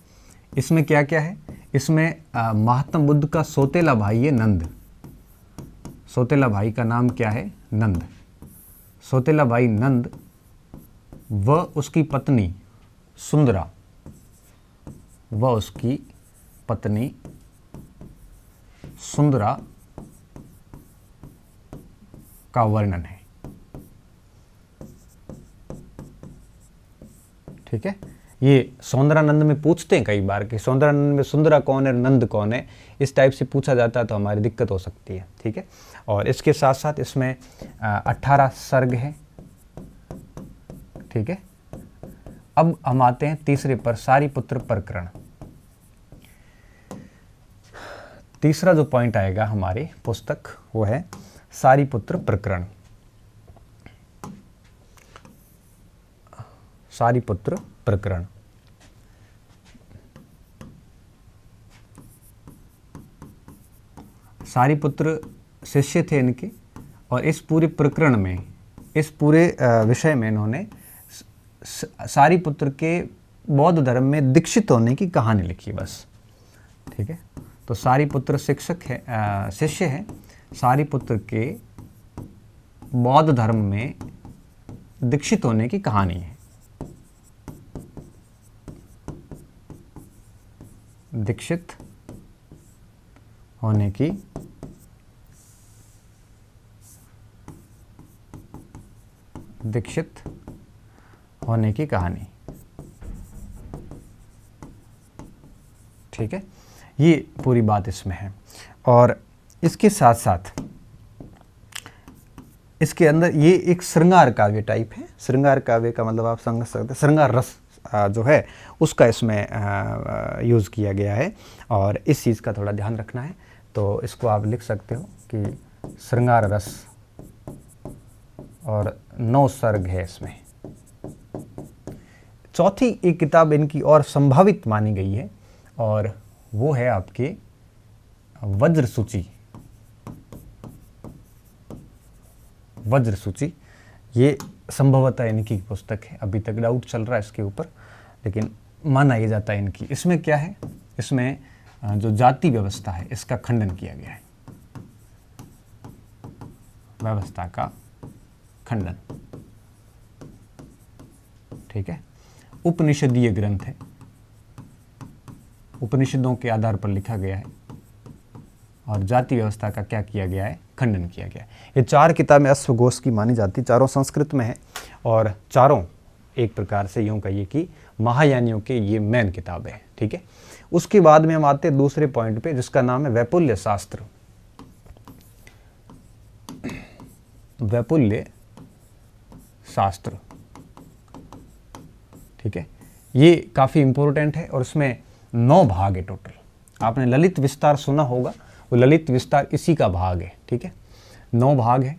A: इसमें क्या क्या है? इसमें महात्मा बुद्ध का सौतेला भाई है नंद। सौतेला भाई का नाम क्या है? नंद। सौतेला भाई नंद व उसकी पत्नी सुंदरा, का वर्णन है। ठीक है, ये सौंदरानंद में पूछते हैं कई बार कि सौंदरानंद में सुंदरा कौन है, नंद कौन है, इस टाइप से पूछा जाता है तो हमारी दिक्कत हो सकती है। ठीक है, और इसके साथ साथ इसमें 18 सर्ग है। ठीक है, अब हम आते हैं तीसरे पर, सारीपुत्र प्रकरण। तीसरा जो पॉइंट आएगा हमारी पुस्तक वो है सारीपुत्र प्रकरण। सारीपुत्र प्रकरण सारीपुत्र शिष्य थे इनके, और इस पूरे प्रकरण में, इस पूरे विषय में इन्होंने सारीपुत्र के बौद्ध धर्म में दीक्षित होने की कहानी लिखी बस। ठीक है, तो सारीपुत्र शिक्षक है, शिष्य है, सारीपुत्र के बौद्ध धर्म में दीक्षित होने की कहानी है। दीक्षित होने की कहानी। ठीक है, ये पूरी बात इसमें है। और इसके साथ साथ इसके अंदर ये एक श्रृंगार काव्य टाइप है। श्रृंगार काव्य का मतलब आप समझ सकते हैं, श्रृंगार रस जो है उसका इसमें यूज़ किया गया है, और इस चीज़ का थोड़ा ध्यान रखना है। तो इसको आप लिख सकते हो कि श्रृंगार रस, और 9 सर्ग है इसमें। चौथी एक किताब इनकी और संभावित मानी गई है, और वो है आपके वज्र सूची। ये संभवतः इनकी पुस्तक है, अभी तक डाउट चल रहा है इसके ऊपर, लेकिन माना ये जाता है इनकी। इसमें क्या है? इसमें जो जाति व्यवस्था है इसका खंडन किया गया है, व्यवस्था का खंडन। ठीक है, उपनिषदीय ग्रंथ है, उपनिषदों के आधार पर लिखा गया है, और जाति व्यवस्था का क्या किया गया है? खंडन किया गया है। ये 4 किताबें अश्वघोष की मानी जाती, चारों संस्कृत में है, और चारों एक प्रकार से यूं कहिए कि महायानियों के ये मेन किताब है। ठीक है, उसके बाद में हम आते हैं दूसरे पॉइंट पे, जिसका नाम है वैपुल्य शास्त्र। वैपुल्य शास्त्र, ठीक है, ये काफ़ी इंपॉर्टेंट है, और इसमें 9 भाग है टोटल। आपने ललित विस्तार सुना होगा, वो ललित विस्तार इसी का भाग है। ठीक है, 9 भाग है।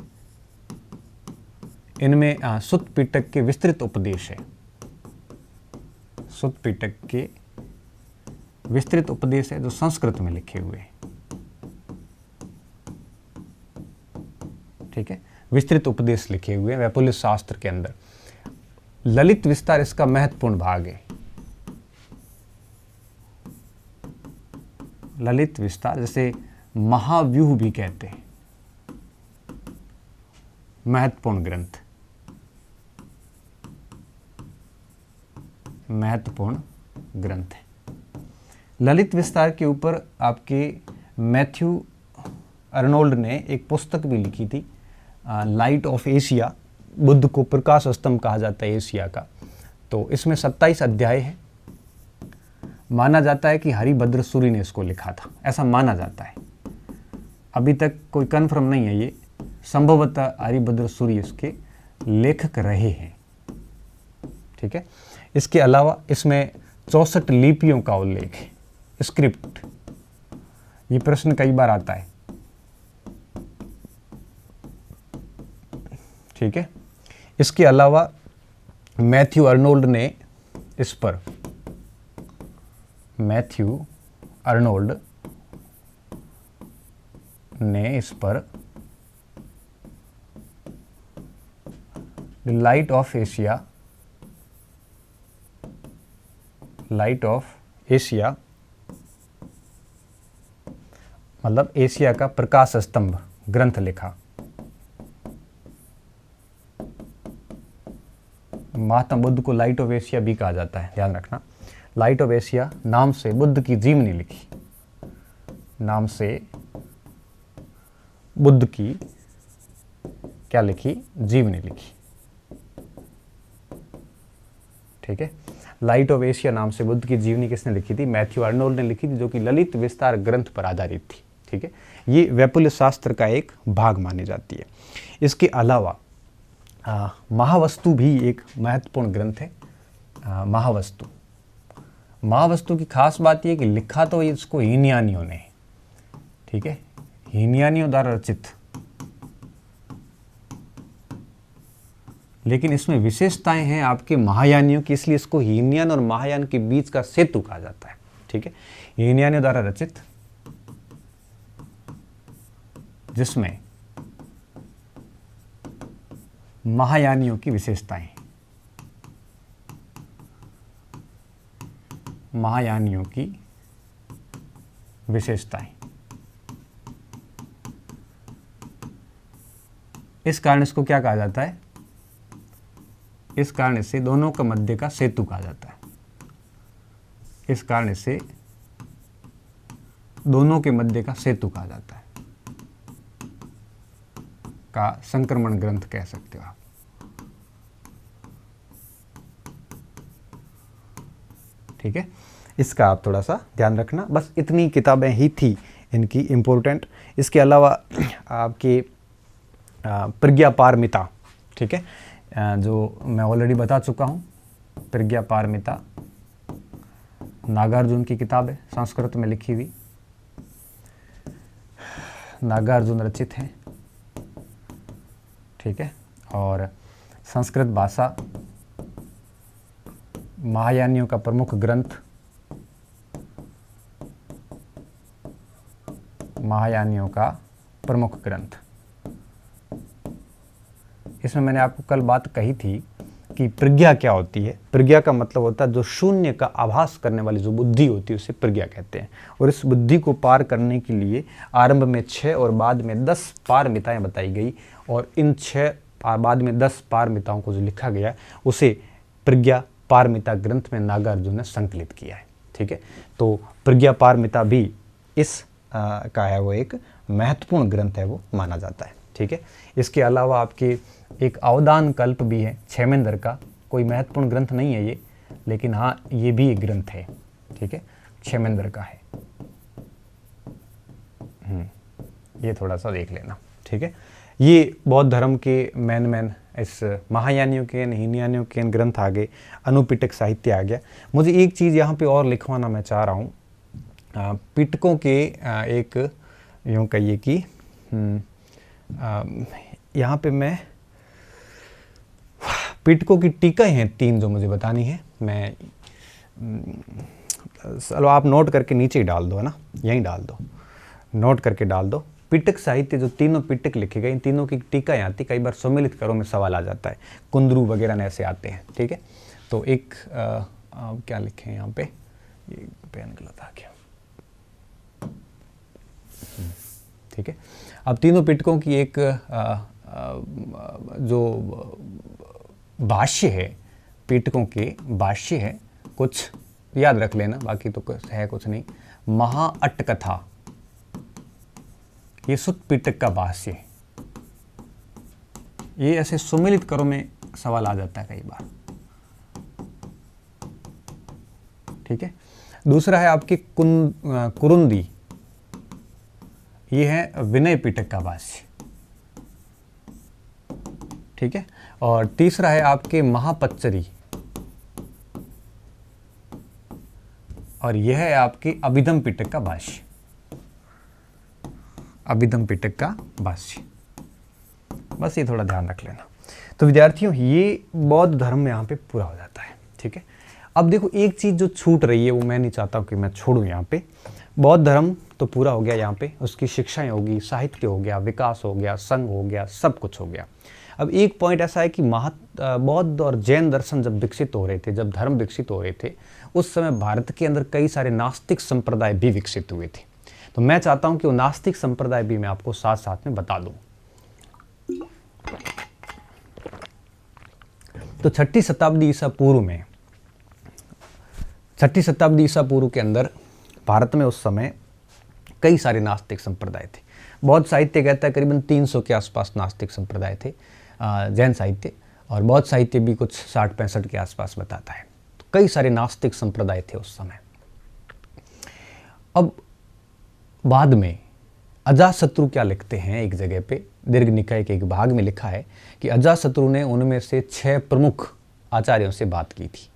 A: इनमें सुत्त पिटक के विस्तृत उपदेश है, सुत्त पिटक के विस्तृत उपदेश है जो संस्कृत में लिखे हुए हैं। ठीक है, विस्तृत उपदेश लिखे हुए हैं वैपुल्य शास्त्र के अंदर। ललित विस्तार इसका महत्वपूर्ण भाग है। ललित विस्तार जैसे महाव्यूह भी कहते हैं, महत्वपूर्ण ग्रंथ, महत्वपूर्ण ग्रंथ है। ललित विस्तार के ऊपर आपके मैथ्यू अर्नोल्ड ने एक पुस्तक भी लिखी थी, लाइट ऑफ एशिया। बुद्ध को प्रकाश स्तंभ कहा जाता है एशिया का। तो इसमें 27 अध्याय है। माना जाता है कि हरिभद्र सूरी ने इसको लिखा था, ऐसा माना जाता है। अभी तक कोई कन्फर्म नहीं है ये, संभवतः हरिभद्र सूरी इसके लेखक रहे हैं। ठीक है। इसके अलावा इसमें 64 लिपियों का उल्लेख है। स्क्रिप्ट, ये प्रश्न कई बार आता है। ठीक है। इसके अलावा मैथ्यू अर्नोल्ड ने इस पर लाइट ऑफ एशिया मतलब एशिया का प्रकाश स्तंभ ग्रंथ लिखा। महात्मा बुद्ध को लाइट ऑफ एशिया भी कहा जाता है, ध्यान रखना। लाइट ऑफ एशिया नाम से बुद्ध की जीवनी लिखी, नाम से बुद्ध की क्या लिखी? जीवनी लिखी। ठीक है। लाइट ऑफ एशिया नाम से बुद्ध की जीवनी किसने लिखी थी? मैथ्यू अर्नोल्ड ने लिखी थी, जो कि ललित विस्तार ग्रंथ पर आधारित थी। ठीक है। ये वैपुल्य शास्त्र का एक भाग मानी जाती है। इसके अलावा महावस्तु भी एक महत्वपूर्ण ग्रंथ है। महावस्तु की खास बात यह कि लिखा तो इसको हीनयानियों ने, ठीक है, हीनयानियों द्वारा रचित, लेकिन इसमें विशेषताएं हैं आपके महायानियों की, इसलिए इसको हीनयान और महायान के बीच का सेतु कहा जाता है। ठीक है। हीनयानियों द्वारा रचित, जिसमें महायानियों की विशेषताएं, महायानियों की विशेषताएं, इस कारण इसको क्या कहा जाता है? इस कारण से दोनों के मध्य का सेतु कहा जाता है। इस कारण से दोनों के मध्य का सेतु कहा जाता है, का संक्रमण ग्रंथ कह सकते हो आप। ठीक है। इसका आप थोड़ा सा ध्यान रखना। बस इतनी किताबें ही थी इनकी इम्पोर्टेंट। इसके अलावा आपकी प्रज्ञापारमिता, ठीक है, जो मैं ऑलरेडी बता चुका हूँ। प्रज्ञापारमिता नागार्जुन की किताब है, संस्कृत में लिखी हुई, नागार्जुन रचित है। ठीक है। और संस्कृत भाषा, महायानियों का प्रमुख ग्रंथ, महायानियों का प्रमुख ग्रंथ। इसमें मैंने आपको कल बात कही थी कि प्रज्ञा क्या होती है। प्रज्ञा का मतलब होता है जो शून्य का आभास करने वाली जो बुद्धि होती है, उसे प्रज्ञा कहते हैं। और इस बुद्धि को पार करने के लिए आरंभ में 6 और बाद में 10 पारमिताएं बताई गई, और इन 6 बाद में 10 पारमिताओं को जो लिखा गया उसे प्रज्ञा पारमिता ग्रंथ में नागार्जुन ने संकलित किया है। ठीक है। तो प्रज्ञा पारमिता भी इस का है, वो एक महत्वपूर्ण ग्रंथ है, वो माना जाता है। ठीक है। इसके अलावा आपके एक अवदान कल्प भी है क्षेमेंद्र का, कोई महत्वपूर्ण ग्रंथ नहीं है ये, लेकिन हाँ ये भी एक ग्रंथ है। ठीक है, क्षेमेंद्र का है। ये थोड़ा सा देख लेना। ठीक है। ये बौद्ध धर्म के मेन इस महायानियों के, हीनयानियों के ग्रंथ आ गए, अनुपिटक साहित्य आ गया। मुझे एक चीज़ यहाँ पे और लिखवाना मैं चाह रहा हूँ। पिटकों के एक यूँ कहिए कि यहाँ पे मैं पिटकों की टीकाएं हैं 3 जो मुझे बतानी है। मैं चलो आप नोट करके नीचे ही डाल दो, है ना, यहीं डाल दो, नोट करके डाल दो। पिटक साहित्य जो तीनों पिटक लिखे गए, इन तीनों की टीकाएं आती, कई बार सम्मिलित करो में सवाल आ जाता है, कुंदरू वगैरह ने ऐसे आते हैं। ठीक है। तो एक क्या लिखे यहाँ पे, ये पेन गलत आ गया। ठीक है। अब तीनों पिटकों की एक जो भाष्य है, पिटकों के भाष्य है, कुछ याद रख लेना, बाकी तो कुछ है कुछ नहीं। महाअट्टकथा, ये सुत्त पिटक का भाष्य है। ये ऐसे सुमिलित करो में सवाल आ जाता है कई बार। ठीक है। दूसरा है आपके कुरुंदी, ये है विनय पिटक का भाष्य। ठीक है। और तीसरा है आपके महापच्चरी, और यह है आपके अभिधम पिटक का भाष्य, अभिधम पिटक का भाष्य। बस ये थोड़ा ध्यान रख लेना। तो विद्यार्थियों ये बौद्ध धर्म में यहाँ पे पूरा हो जाता है, ठीक है। अब देखो एक चीज़ जो छूट रही है वो मैं नहीं चाहता हूँ कि मैं छोड़ूँ यहाँ पे। बौद्ध धर्म तो पूरा हो गया यहाँ पे, उसकी शिक्षाएं होगी, साहित्य हो गया, विकास हो गया, संघ हो गया, सब कुछ हो गया। अब एक पॉइंट ऐसा है कि बौद्ध और जैन दर्शन जब विकसित हो रहे थे, जब धर्म विकसित हो रहे थे, उस समय भारत के अंदर कई सारे नास्तिक संप्रदाय भी विकसित हुए थे। तो मैं चाहता हूँ कि वो नास्तिक संप्रदाय भी मैं आपको साथ साथ में बता दूँ। तो 6ठी शताब्दी ईसा पूर्व में, 6ठी शताब्दी ईसा पूर्व के अंदर भारत में उस समय कई सारे नास्तिक संप्रदाय थे। बौद्ध साहित्य कहता है करीबन 300 के आसपास नास्तिक संप्रदाय थे, जैन साहित्य, और बौद्ध साहित्य भी कुछ 60-65 के आसपास बताता है। तो कई सारे नास्तिक संप्रदाय थे उस समय। अब बाद में अजातशत्रु क्या लिखते हैं, एक जगह पे दीर्घ निकाय के एक भाग में लिखा है कि अजातशत्रु ने उनमें से 6 प्रमुख आचार्यों से बात की थी।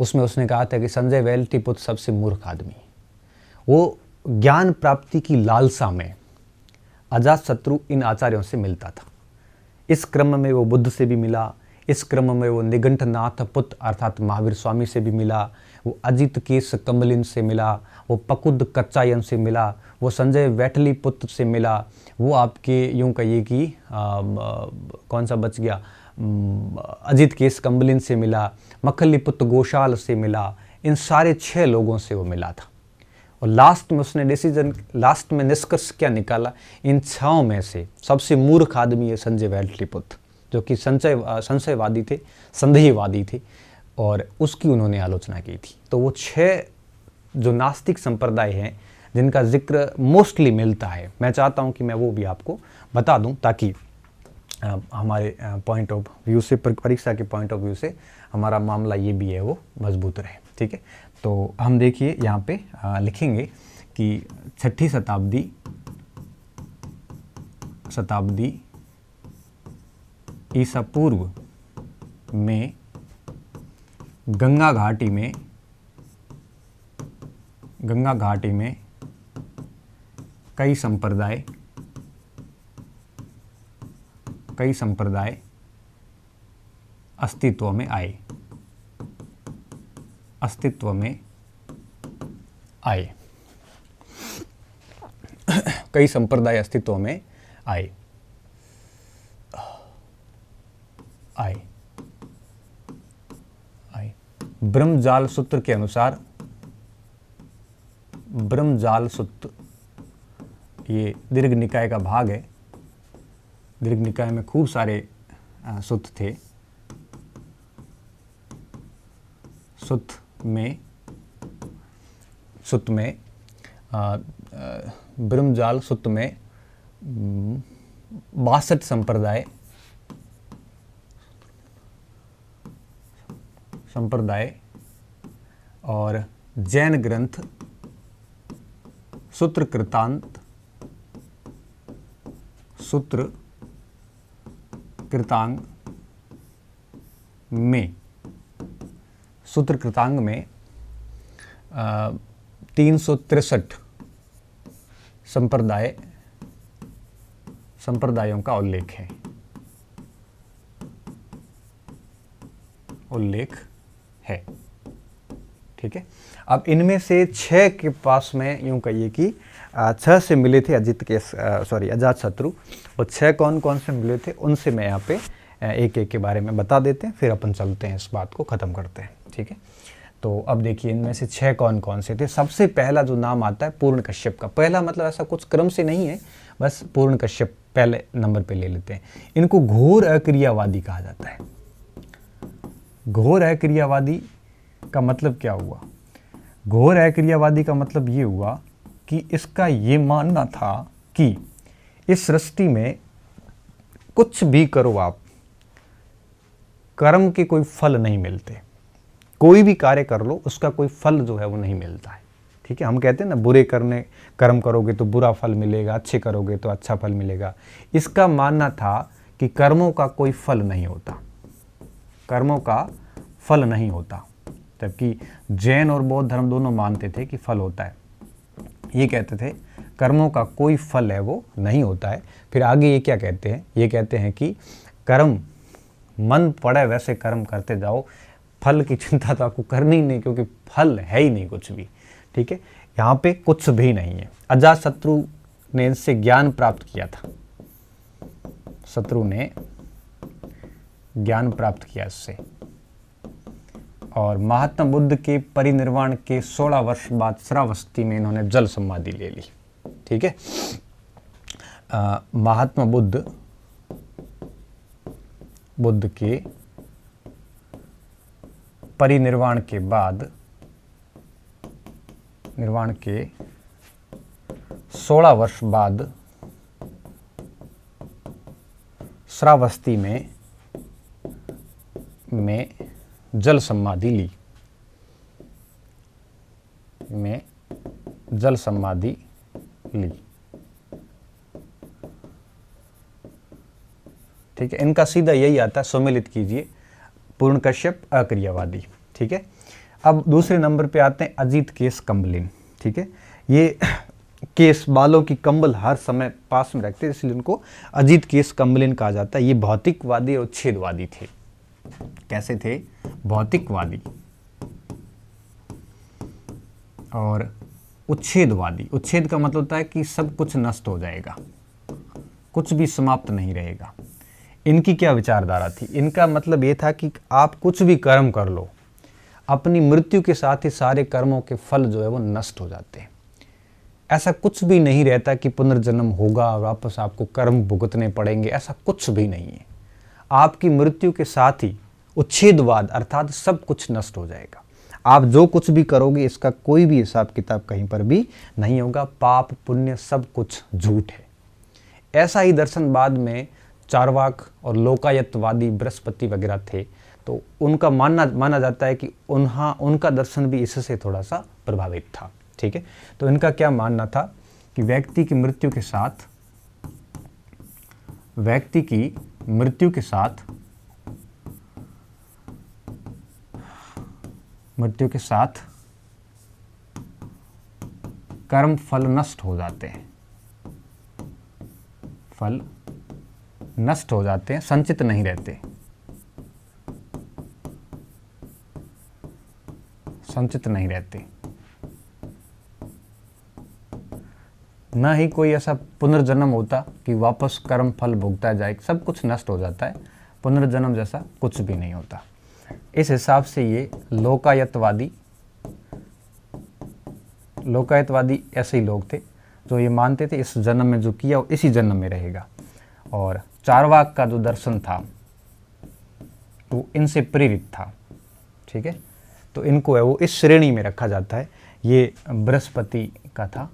A: उसमें उसने कहा था कि संजय वैल्टिपुत्र सबसे मूर्ख आदमी, वो ज्ञान प्राप्ति की लालसा में अजातशत्रु इन आचार्यों से मिलता था। इस क्रम में वो बुद्ध से भी मिला, इस क्रम में वो निघंटनाथ पुत्र अर्थात महावीर स्वामी से भी मिला, वो अजित केश कम्बलिन से मिला, वो पकुद कच्चायन से मिला, वो संजय वैठली पुत्र से मिला, वो आपके यूं कहिए कि कौन सा बच गया, अजित केश कम्बलिन से मिला, मखली पुत्र गोशाल से मिला। इन सारे 6 लोगों से वो मिला था। और लास्ट में उसने लास्ट में निष्कर्ष क्या निकाला, इन 6 में से सबसे मूर्ख आदमी है संजय वैठलीपुत्र, जो कि संशयवादी थे, संदेहवादी थे, और उसकी उन्होंने आलोचना की थी। तो वो 6 जो नास्तिक संप्रदाय हैं जिनका जिक्र मोस्टली मिलता है, मैं चाहता हूं कि मैं वो भी आपको बता दूं, ताकि हमारे पॉइंट ऑफ व्यू से, परीक्षा के पॉइंट ऑफ व्यू से हमारा मामला ये भी है वो मजबूत रहे, ठीक है। तो हम देखिए यहाँ पे लिखेंगे कि 6ठी शताब्दी ईसा पूर्व में गंगा घाटी में कई संप्रदाय अस्तित्व में आए, कई संप्रदाय अस्तित्व में आए। ब्रह्मजाल सूत्र के अनुसार, ब्रह्मजाल सूत्र ये दीर्घ निकाय का भाग है। दीर्घ निकाय में खूब सारे सूत्र थे। सूत्र में ब्रह्मजाल सूत्र में 62 संप्रदाय और जैन ग्रंथ सूत्र कृतांत सूत्र कृतांग में 363 संप्रदायों का उल्लेख है, ठीक है। अब इनमें से 6 के पास में यूं कहिए कि 6 से मिले थे अजातशत्रु, और 6 कौन कौन से मिले थे उनसे मैं यहाँ पे एक एक के बारे में बता देते हैं, फिर अपन चलते हैं, इस बात को ख़त्म करते हैं, ठीक है। तो अब देखिए इनमें से 6 कौन कौन से थे। सबसे पहला जो नाम आता है पूर्ण कश्यप का। पहला मतलब ऐसा कुछ क्रम से नहीं है, बस पूर्ण कश्यप पहले नंबर पे ले लेते हैं। इनको घोर अक्रियावादी कहा जाता है। घोर अक्रियावादी का मतलब क्या हुआ? घोर अक्रियावादी का मतलब ये हुआ कि इसका ये मानना था कि इस सृष्टि में कुछ भी करो आप, कर्म के कोई फल नहीं मिलते। कोई भी कार्य कर लो उसका कोई फल जो है वो नहीं मिलता है, ठीक है। हम कहते हैं ना, बुरे कर्म करोगे तो बुरा फल मिलेगा, अच्छे करोगे तो अच्छा फल मिलेगा। इसका मानना था कि कर्मों का कोई फल नहीं होता, कर्मों का फल नहीं होता, जबकि जैन और बौद्ध धर्म दोनों मानते थे कि फल होता है। ये कहते थे कर्मों का कोई फल है वो नहीं होता है। फिर आगे ये क्या कहते हैं, ये कहते हैं कि कर्म मन पड़े वैसे कर्म करते जाओ, फल की चिंता तो आपको करनी ही नहीं, क्योंकि फल है ही नहीं कुछ भी। ठीक है, यहाँ पे कुछ भी नहीं है। अजातशत्रु ने इनसे ज्ञान प्राप्त किया था, शत्रु ने ज्ञान प्राप्त किया इससे, और महात्मा बुद्ध के परिनिर्वाण के 16 वर्ष बाद श्रावस्ती में इन्होंने जल समाधि ले ली। ठीक है, महात्मा बुद्ध के परिनिर्वाण के बाद, निर्वाण के 16 वर्ष बाद श्रावस्ती में जल समाधि ली, जल समाधि ली। ठीक है, इनका सीधा यही आता है, सम्मिलित कीजिए, पूर्ण कश्यप अक्रियावादी। ठीक है, अब दूसरे नंबर पे आते हैं अजीत केस कंबलिन। ठीक है, ये केस बालों की कंबल हर समय पास में रखते, इसलिए उनको अजीत केस कंबलिन कहा जाता है। ये भौतिकवादी और उच्छेदवादी थे। कैसे थे? भौतिकवादी और उच्छेदवादी। उच्छेद का मतलब होता है कि सब कुछ नष्ट हो जाएगा, कुछ भी समाप्त नहीं रहेगा। इनकी क्या विचारधारा थी? इनका मतलब ये था कि आप कुछ भी कर्म कर लो, अपनी मृत्यु के साथ ही सारे कर्मों के फल जो है वो नष्ट हो जाते हैं। ऐसा कुछ भी नहीं रहता कि पुनर्जन्म होगा, वापस आपको कर्म भुगतने पड़ेंगे, ऐसा कुछ भी नहीं है। आपकी मृत्यु के साथ ही उच्छेदवाद अर्थात सब कुछ नष्ट हो जाएगा। आप जो कुछ भी करोगे इसका कोई भी हिसाब किताब कहीं पर भी नहीं होगा। पाप पुण्य सब कुछ झूठ है। ऐसा ही दर्शन बाद में चारवाक और लोकायतवादी बृहस्पति वगैरह थे, तो उनका माना जाता है कि उनका दर्शन भी इससे थोड़ा सा प्रभावित था। ठीक है, तो इनका क्या मानना था कि व्यक्ति की मृत्यु के साथ कर्म फल नष्ट हो जाते हैं, फल नष्ट हो जाते हैं, संचित नहीं रहते, संचित नहीं रहते। न ही कोई ऐसा पुनर्जन्म होता कि वापस कर्म फल भुगता जाए, सब कुछ नष्ट हो जाता है। पुनर्जन्म जैसा कुछ भी नहीं होता। इस हिसाब से ये लोकायतवादी ऐसे ही लोग थे जो ये मानते थे इस जन्म में जो किया वो इसी जन्म में रहेगा। और चारवाक का जो दर्शन था वो इनसे प्रेरित था। ठीक है, तो इनको है वो इस श्रेणी में रखा जाता है। ये बृहस्पति का था।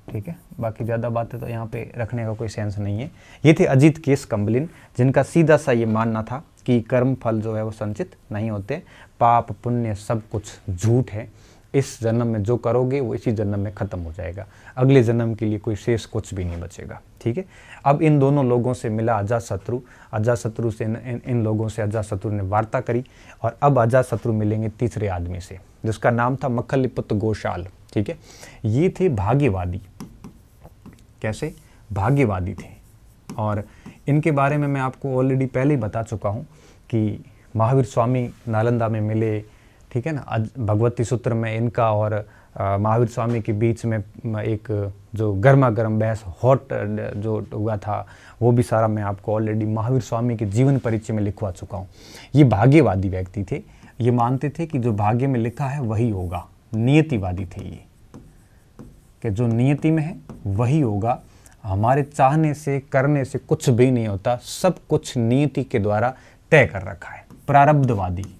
A: ठीक है, बाकी ज़्यादा बातें तो यहाँ पे रखने का कोई सेंस नहीं है। ये थे अजीत केस कंबलिन, जिनका सीधा सा ये मानना था कि कर्म फल जो है वो संचित नहीं होते, पाप पुण्य सब कुछ झूठ है, इस जन्म में जो करोगे वो इसी जन्म में ख़त्म हो जाएगा, अगले जन्म के लिए कोई शेष कुछ भी नहीं बचेगा। ठीक है, अब इन दोनों लोगों से मिला अजातशत्रु से इन लोगों से अजातशत्रु ने वार्ता करी, और अब अजातशत्रु मिलेंगे तीसरे आदमी से जिसका नाम था मखलिपुत्र गोशाल। ठीक है, ये थे भाग्यवादी। कैसे? भाग्यवादी थे। और इनके बारे में मैं आपको ऑलरेडी पहले ही बता चुका हूँ कि महावीर स्वामी नालंदा में मिले। ठीक है ना, भगवती सूत्र में इनका और महावीर स्वामी के बीच में एक जो गर्मा गर्म बहस हॉट जो हुआ था वो भी सारा मैं आपको ऑलरेडी महावीर स्वामी के जीवन परिचय में लिखवा चुका हूँ। ये भाग्यवादी व्यक्ति थे। ये मानते थे कि जो भाग्य में लिखा है वही होगा। नियतिवादी थे ये, कि जो नियति में है वही होगा। हमारे चाहने से करने से कुछ भी नहीं होता, सब कुछ नियति के द्वारा तय कर रखा है। प्रारब्धवादी।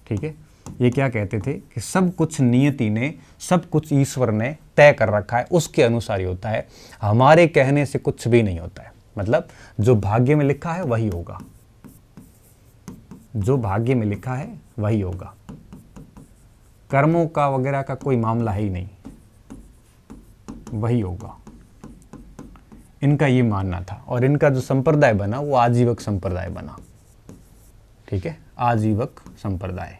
A: ठीक है, ये क्या कहते थे कि सब कुछ नियति ने, सब कुछ ईश्वर ने तय कर रखा है, उसके अनुसार ही होता है, हमारे कहने से कुछ भी नहीं होता है। मतलब जो भाग्य में लिखा है वही होगा, जो भाग्य में लिखा है वही होगा। कर्मों का वगैरह का कोई मामला है ही नहीं, वही होगा। इनका ये मानना था, और इनका जो संप्रदाय बना वो आजीवक संप्रदाय बना। ठीक है, आजीवक संप्रदाय।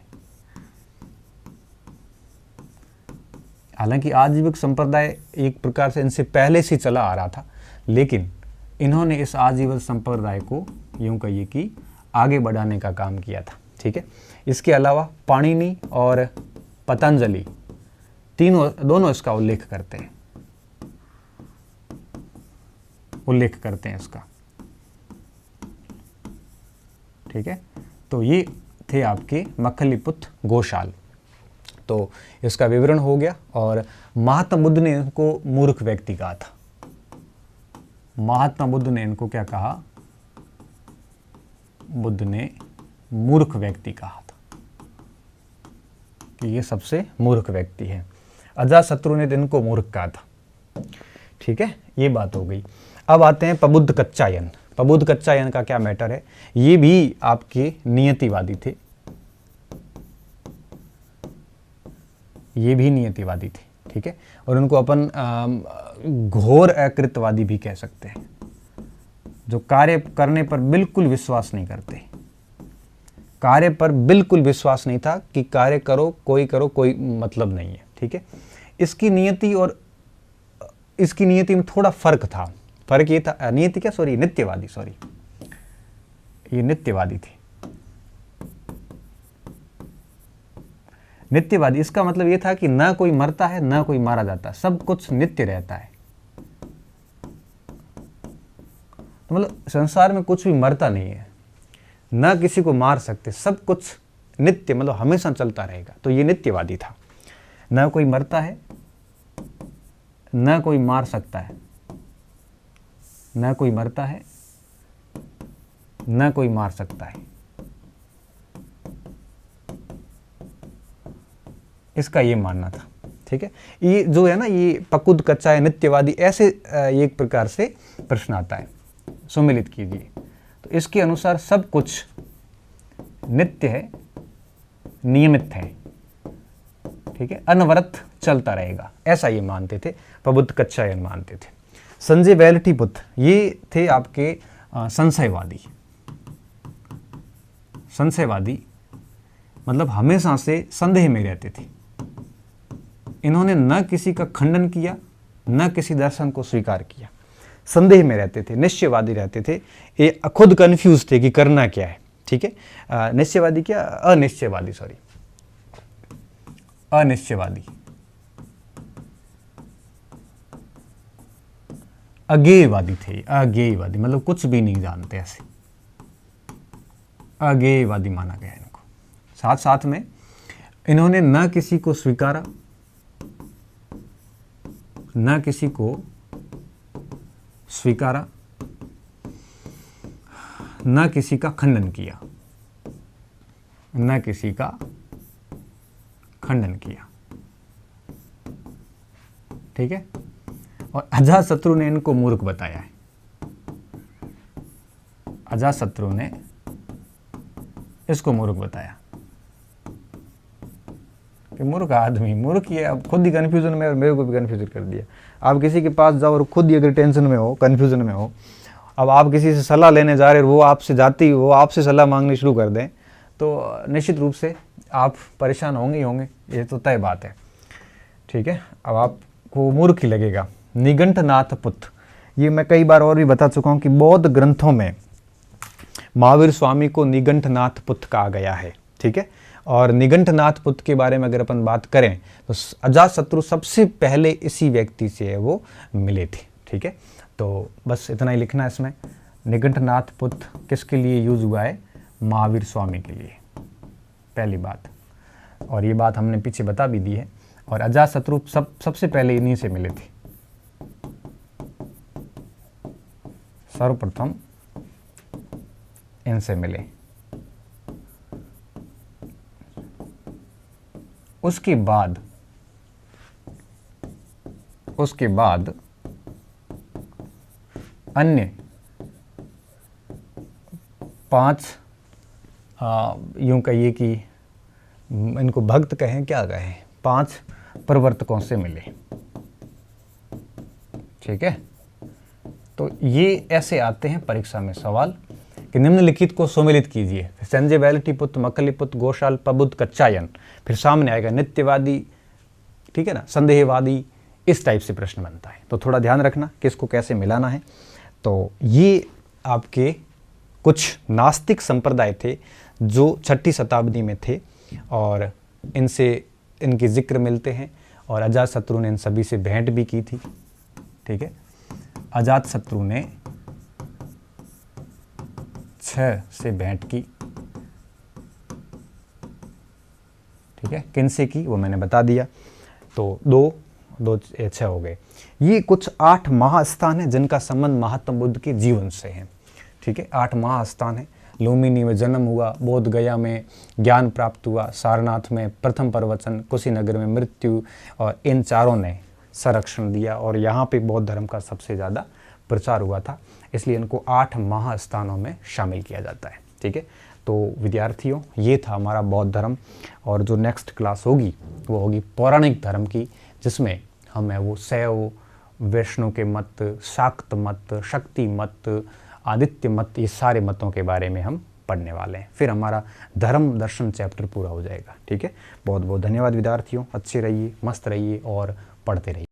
A: हालांकि आजीवक संप्रदाय एक प्रकार से इनसे पहले से चला आ रहा था, लेकिन इन्होंने इस आजीवक संप्रदाय को यूं कहिए कि आगे बढ़ाने का काम किया था। ठीक है, इसके अलावा पाणिनि और पतंजलि दोनों इसका उल्लेख करते हैं इसका। ठीक है, तो ये थे आपके मक्खलीपुत्र गोशाल। तो इसका विवरण हो गया। और महात्मा बुद्ध ने इनको मूर्ख व्यक्ति कहा था। महात्मा बुद्ध ने इनको क्या कहा? बुद्ध ने मूर्ख व्यक्ति कहा था कि ये सबसे मूर्ख व्यक्ति है। अजातशत्रु ने इनको मूर्ख कहा था। ठीक है, ये बात हो गई। अब आते हैं प्रबुद्ध कच्चायन। प्रबुद्ध कच्चायन का क्या मैटर है? ये भी आपके नियतिवादी थे। ये भी नियतिवादी थे। ठीक है, और उनको अपन घोर अकृतवादी भी कह सकते हैं, जो कार्य करने पर बिल्कुल विश्वास नहीं करते। कार्य पर बिल्कुल विश्वास नहीं था कि कार्य करो कोई मतलब नहीं है। ठीक है, इसकी नियति और इसकी नियति में थोड़ा फर्क था। फर्क ये था, नियति क्या, सॉरी नित्यवादी, सॉरी ये नित्यवादी थे। नित्यवादी, इसका मतलब ये था कि ना कोई मरता है ना कोई मारा जाता, सब कुछ नित्य रहता है। तो मतलब संसार में कुछ भी मरता नहीं है, ना किसी को मार सकते, सब कुछ नित्य, मतलब हमेशा चलता रहेगा। तो ये नित्यवादी था। ना कोई मरता है ना कोई मार सकता है, ना कोई मरता है ना कोई मार सकता है, इसका ये मानना था। ठीक है, ये जो है ना, ये प्रबुद्ध कच्चायन नित्यवादी, ऐसे एक प्रकार से प्रश्न आता है, सुमिलित कीजिए। तो इसके अनुसार सब कुछ नित्य है, नियमित है। ठीक है, अनवरत चलता रहेगा, ऐसा ये मानते थे, प्रबुद्ध कच्चायन मानते थे। संजय वेलटीपुत्र, ये थे आपके संशयवादी। संशयवादी मतलब हमेशा से संदेह में रहते थे। इन्होंने न किसी का खंडन किया न किसी दर्शन को स्वीकार किया, संदेह में रहते थे, निश्चयवादी रहते थे। ये खुद कंफ्यूज थे कि करना क्या है। ठीक है, निश्चयवादी क्या, अनिश्चयवादी, सॉरी अनिश्चयवादी, अज्ञेयवादी थे। अज्ञेयवादी मतलब कुछ भी नहीं जानते, ऐसे अज्ञेयवादी माना गया इनको। साथ साथ में इन्होंने न किसी को स्वीकारा न किसी को स्वीकारा, न किसी का खंडन किया, न किसी का खंडन किया। ठीक है, और अजातशत्रु ने इनको मूर्ख बताया है। अजातशत्रु ने इसको मूर्ख बताया कि मूर्ख आदमी, मूर्ख ये, अब खुद ही कंफ्यूजन में, और मेरे को भी कंफ्यूजन कर दिया। आप किसी के पास जाओ और खुद ही अगर टेंशन में हो, कंफ्यूजन में हो, अब आप किसी से सलाह लेने जा रहे हो, वो आपसे सलाह मांगनी शुरू कर दें, तो निश्चित रूप से आप परेशान होंगे ही होंगे, ये तो तय बात है। ठीक है, अब आपको मूर्ख ही लगेगा। निघंटनाथ पुत्र, ये मैं कई बार और भी बता चुका हूँ कि बौद्ध ग्रंथों में महावीर स्वामी को निघंटनाथ पुत्र कहा गया है। ठीक है, और निघंटनाथ पुत्र के बारे में अगर अपन बात करें तो अजातशत्रु सबसे पहले इसी व्यक्ति से वो मिले थे। ठीक है, तो बस इतना ही लिखना है इसमें। निघंटनाथ पुत्र किसके लिए यूज हुआ है? महावीर स्वामी के लिए, पहली बात। और ये बात हमने पीछे बता भी दी है। और अजातशत्रु सबसे पहले इन्हीं से मिले थे, सर्वप्रथम इनसे मिले। उसके बाद अन्य 5 यूं कहिए कि इनको भक्त कहें, क्या कहें, 5 प्रवर्तकों से मिले। ठीक है, तो ये ऐसे आते हैं परीक्षा में सवाल कि निम्नलिखित को सुमेलित कीजिए। संजय बैलटी पुत्र, मक्खली पुत्र, घोषाल, प्रबुद्ध, कच्चायन, फिर सामने आएगा नित्यवादी, ठीक है ना, संदेहवादी, इस टाइप से प्रश्न बनता है। तो थोड़ा ध्यान रखना किसको कैसे मिलाना है। तो ये आपके कुछ नास्तिक संप्रदाय थे जो 6ठी शताब्दी में थे और इनसे इनके जिक्र मिलते हैं और अजातशत्रु ने इन सभी से भेंट भी की थी। ठीक है, अजातशत्रु ने 6 से भेंट की। ठीक है, किनसे की वो मैंने बता दिया। तो 2 6 हो गए। ये कुछ 8 महास्थान हैं जिनका संबंध महात्मा बुद्ध के जीवन से है। ठीक है, 8 महास्थान है। लुम्बिनी में जन्म हुआ, बोध गया में ज्ञान प्राप्त हुआ, सारनाथ में प्रथम प्रवचन, कुशीनगर में मृत्यु, और इन चारों ने संरक्षण दिया और यहाँ पे बौद्ध धर्म का सबसे ज़्यादा प्रचार हुआ था, इसलिए इनको 8 महास्थानों में शामिल किया जाता है। ठीक है, तो विद्यार्थियों ये था हमारा बौद्ध धर्म, और जो नेक्स्ट क्लास होगी वो होगी पौराणिक धर्म की, जिसमें हमें वो शैव, वैष्णव के मत, शाक्त मत, शक्ति मत, आदित्य मत, ये सारे मतों के बारे में हम पढ़ने वाले हैं। फिर हमारा धर्म दर्शन चैप्टर पूरा हो जाएगा। ठीक है, बहुत बहुत धन्यवाद विद्यार्थियों, अच्छे रहिए, मस्त रहिए और पढ़ते रहिए।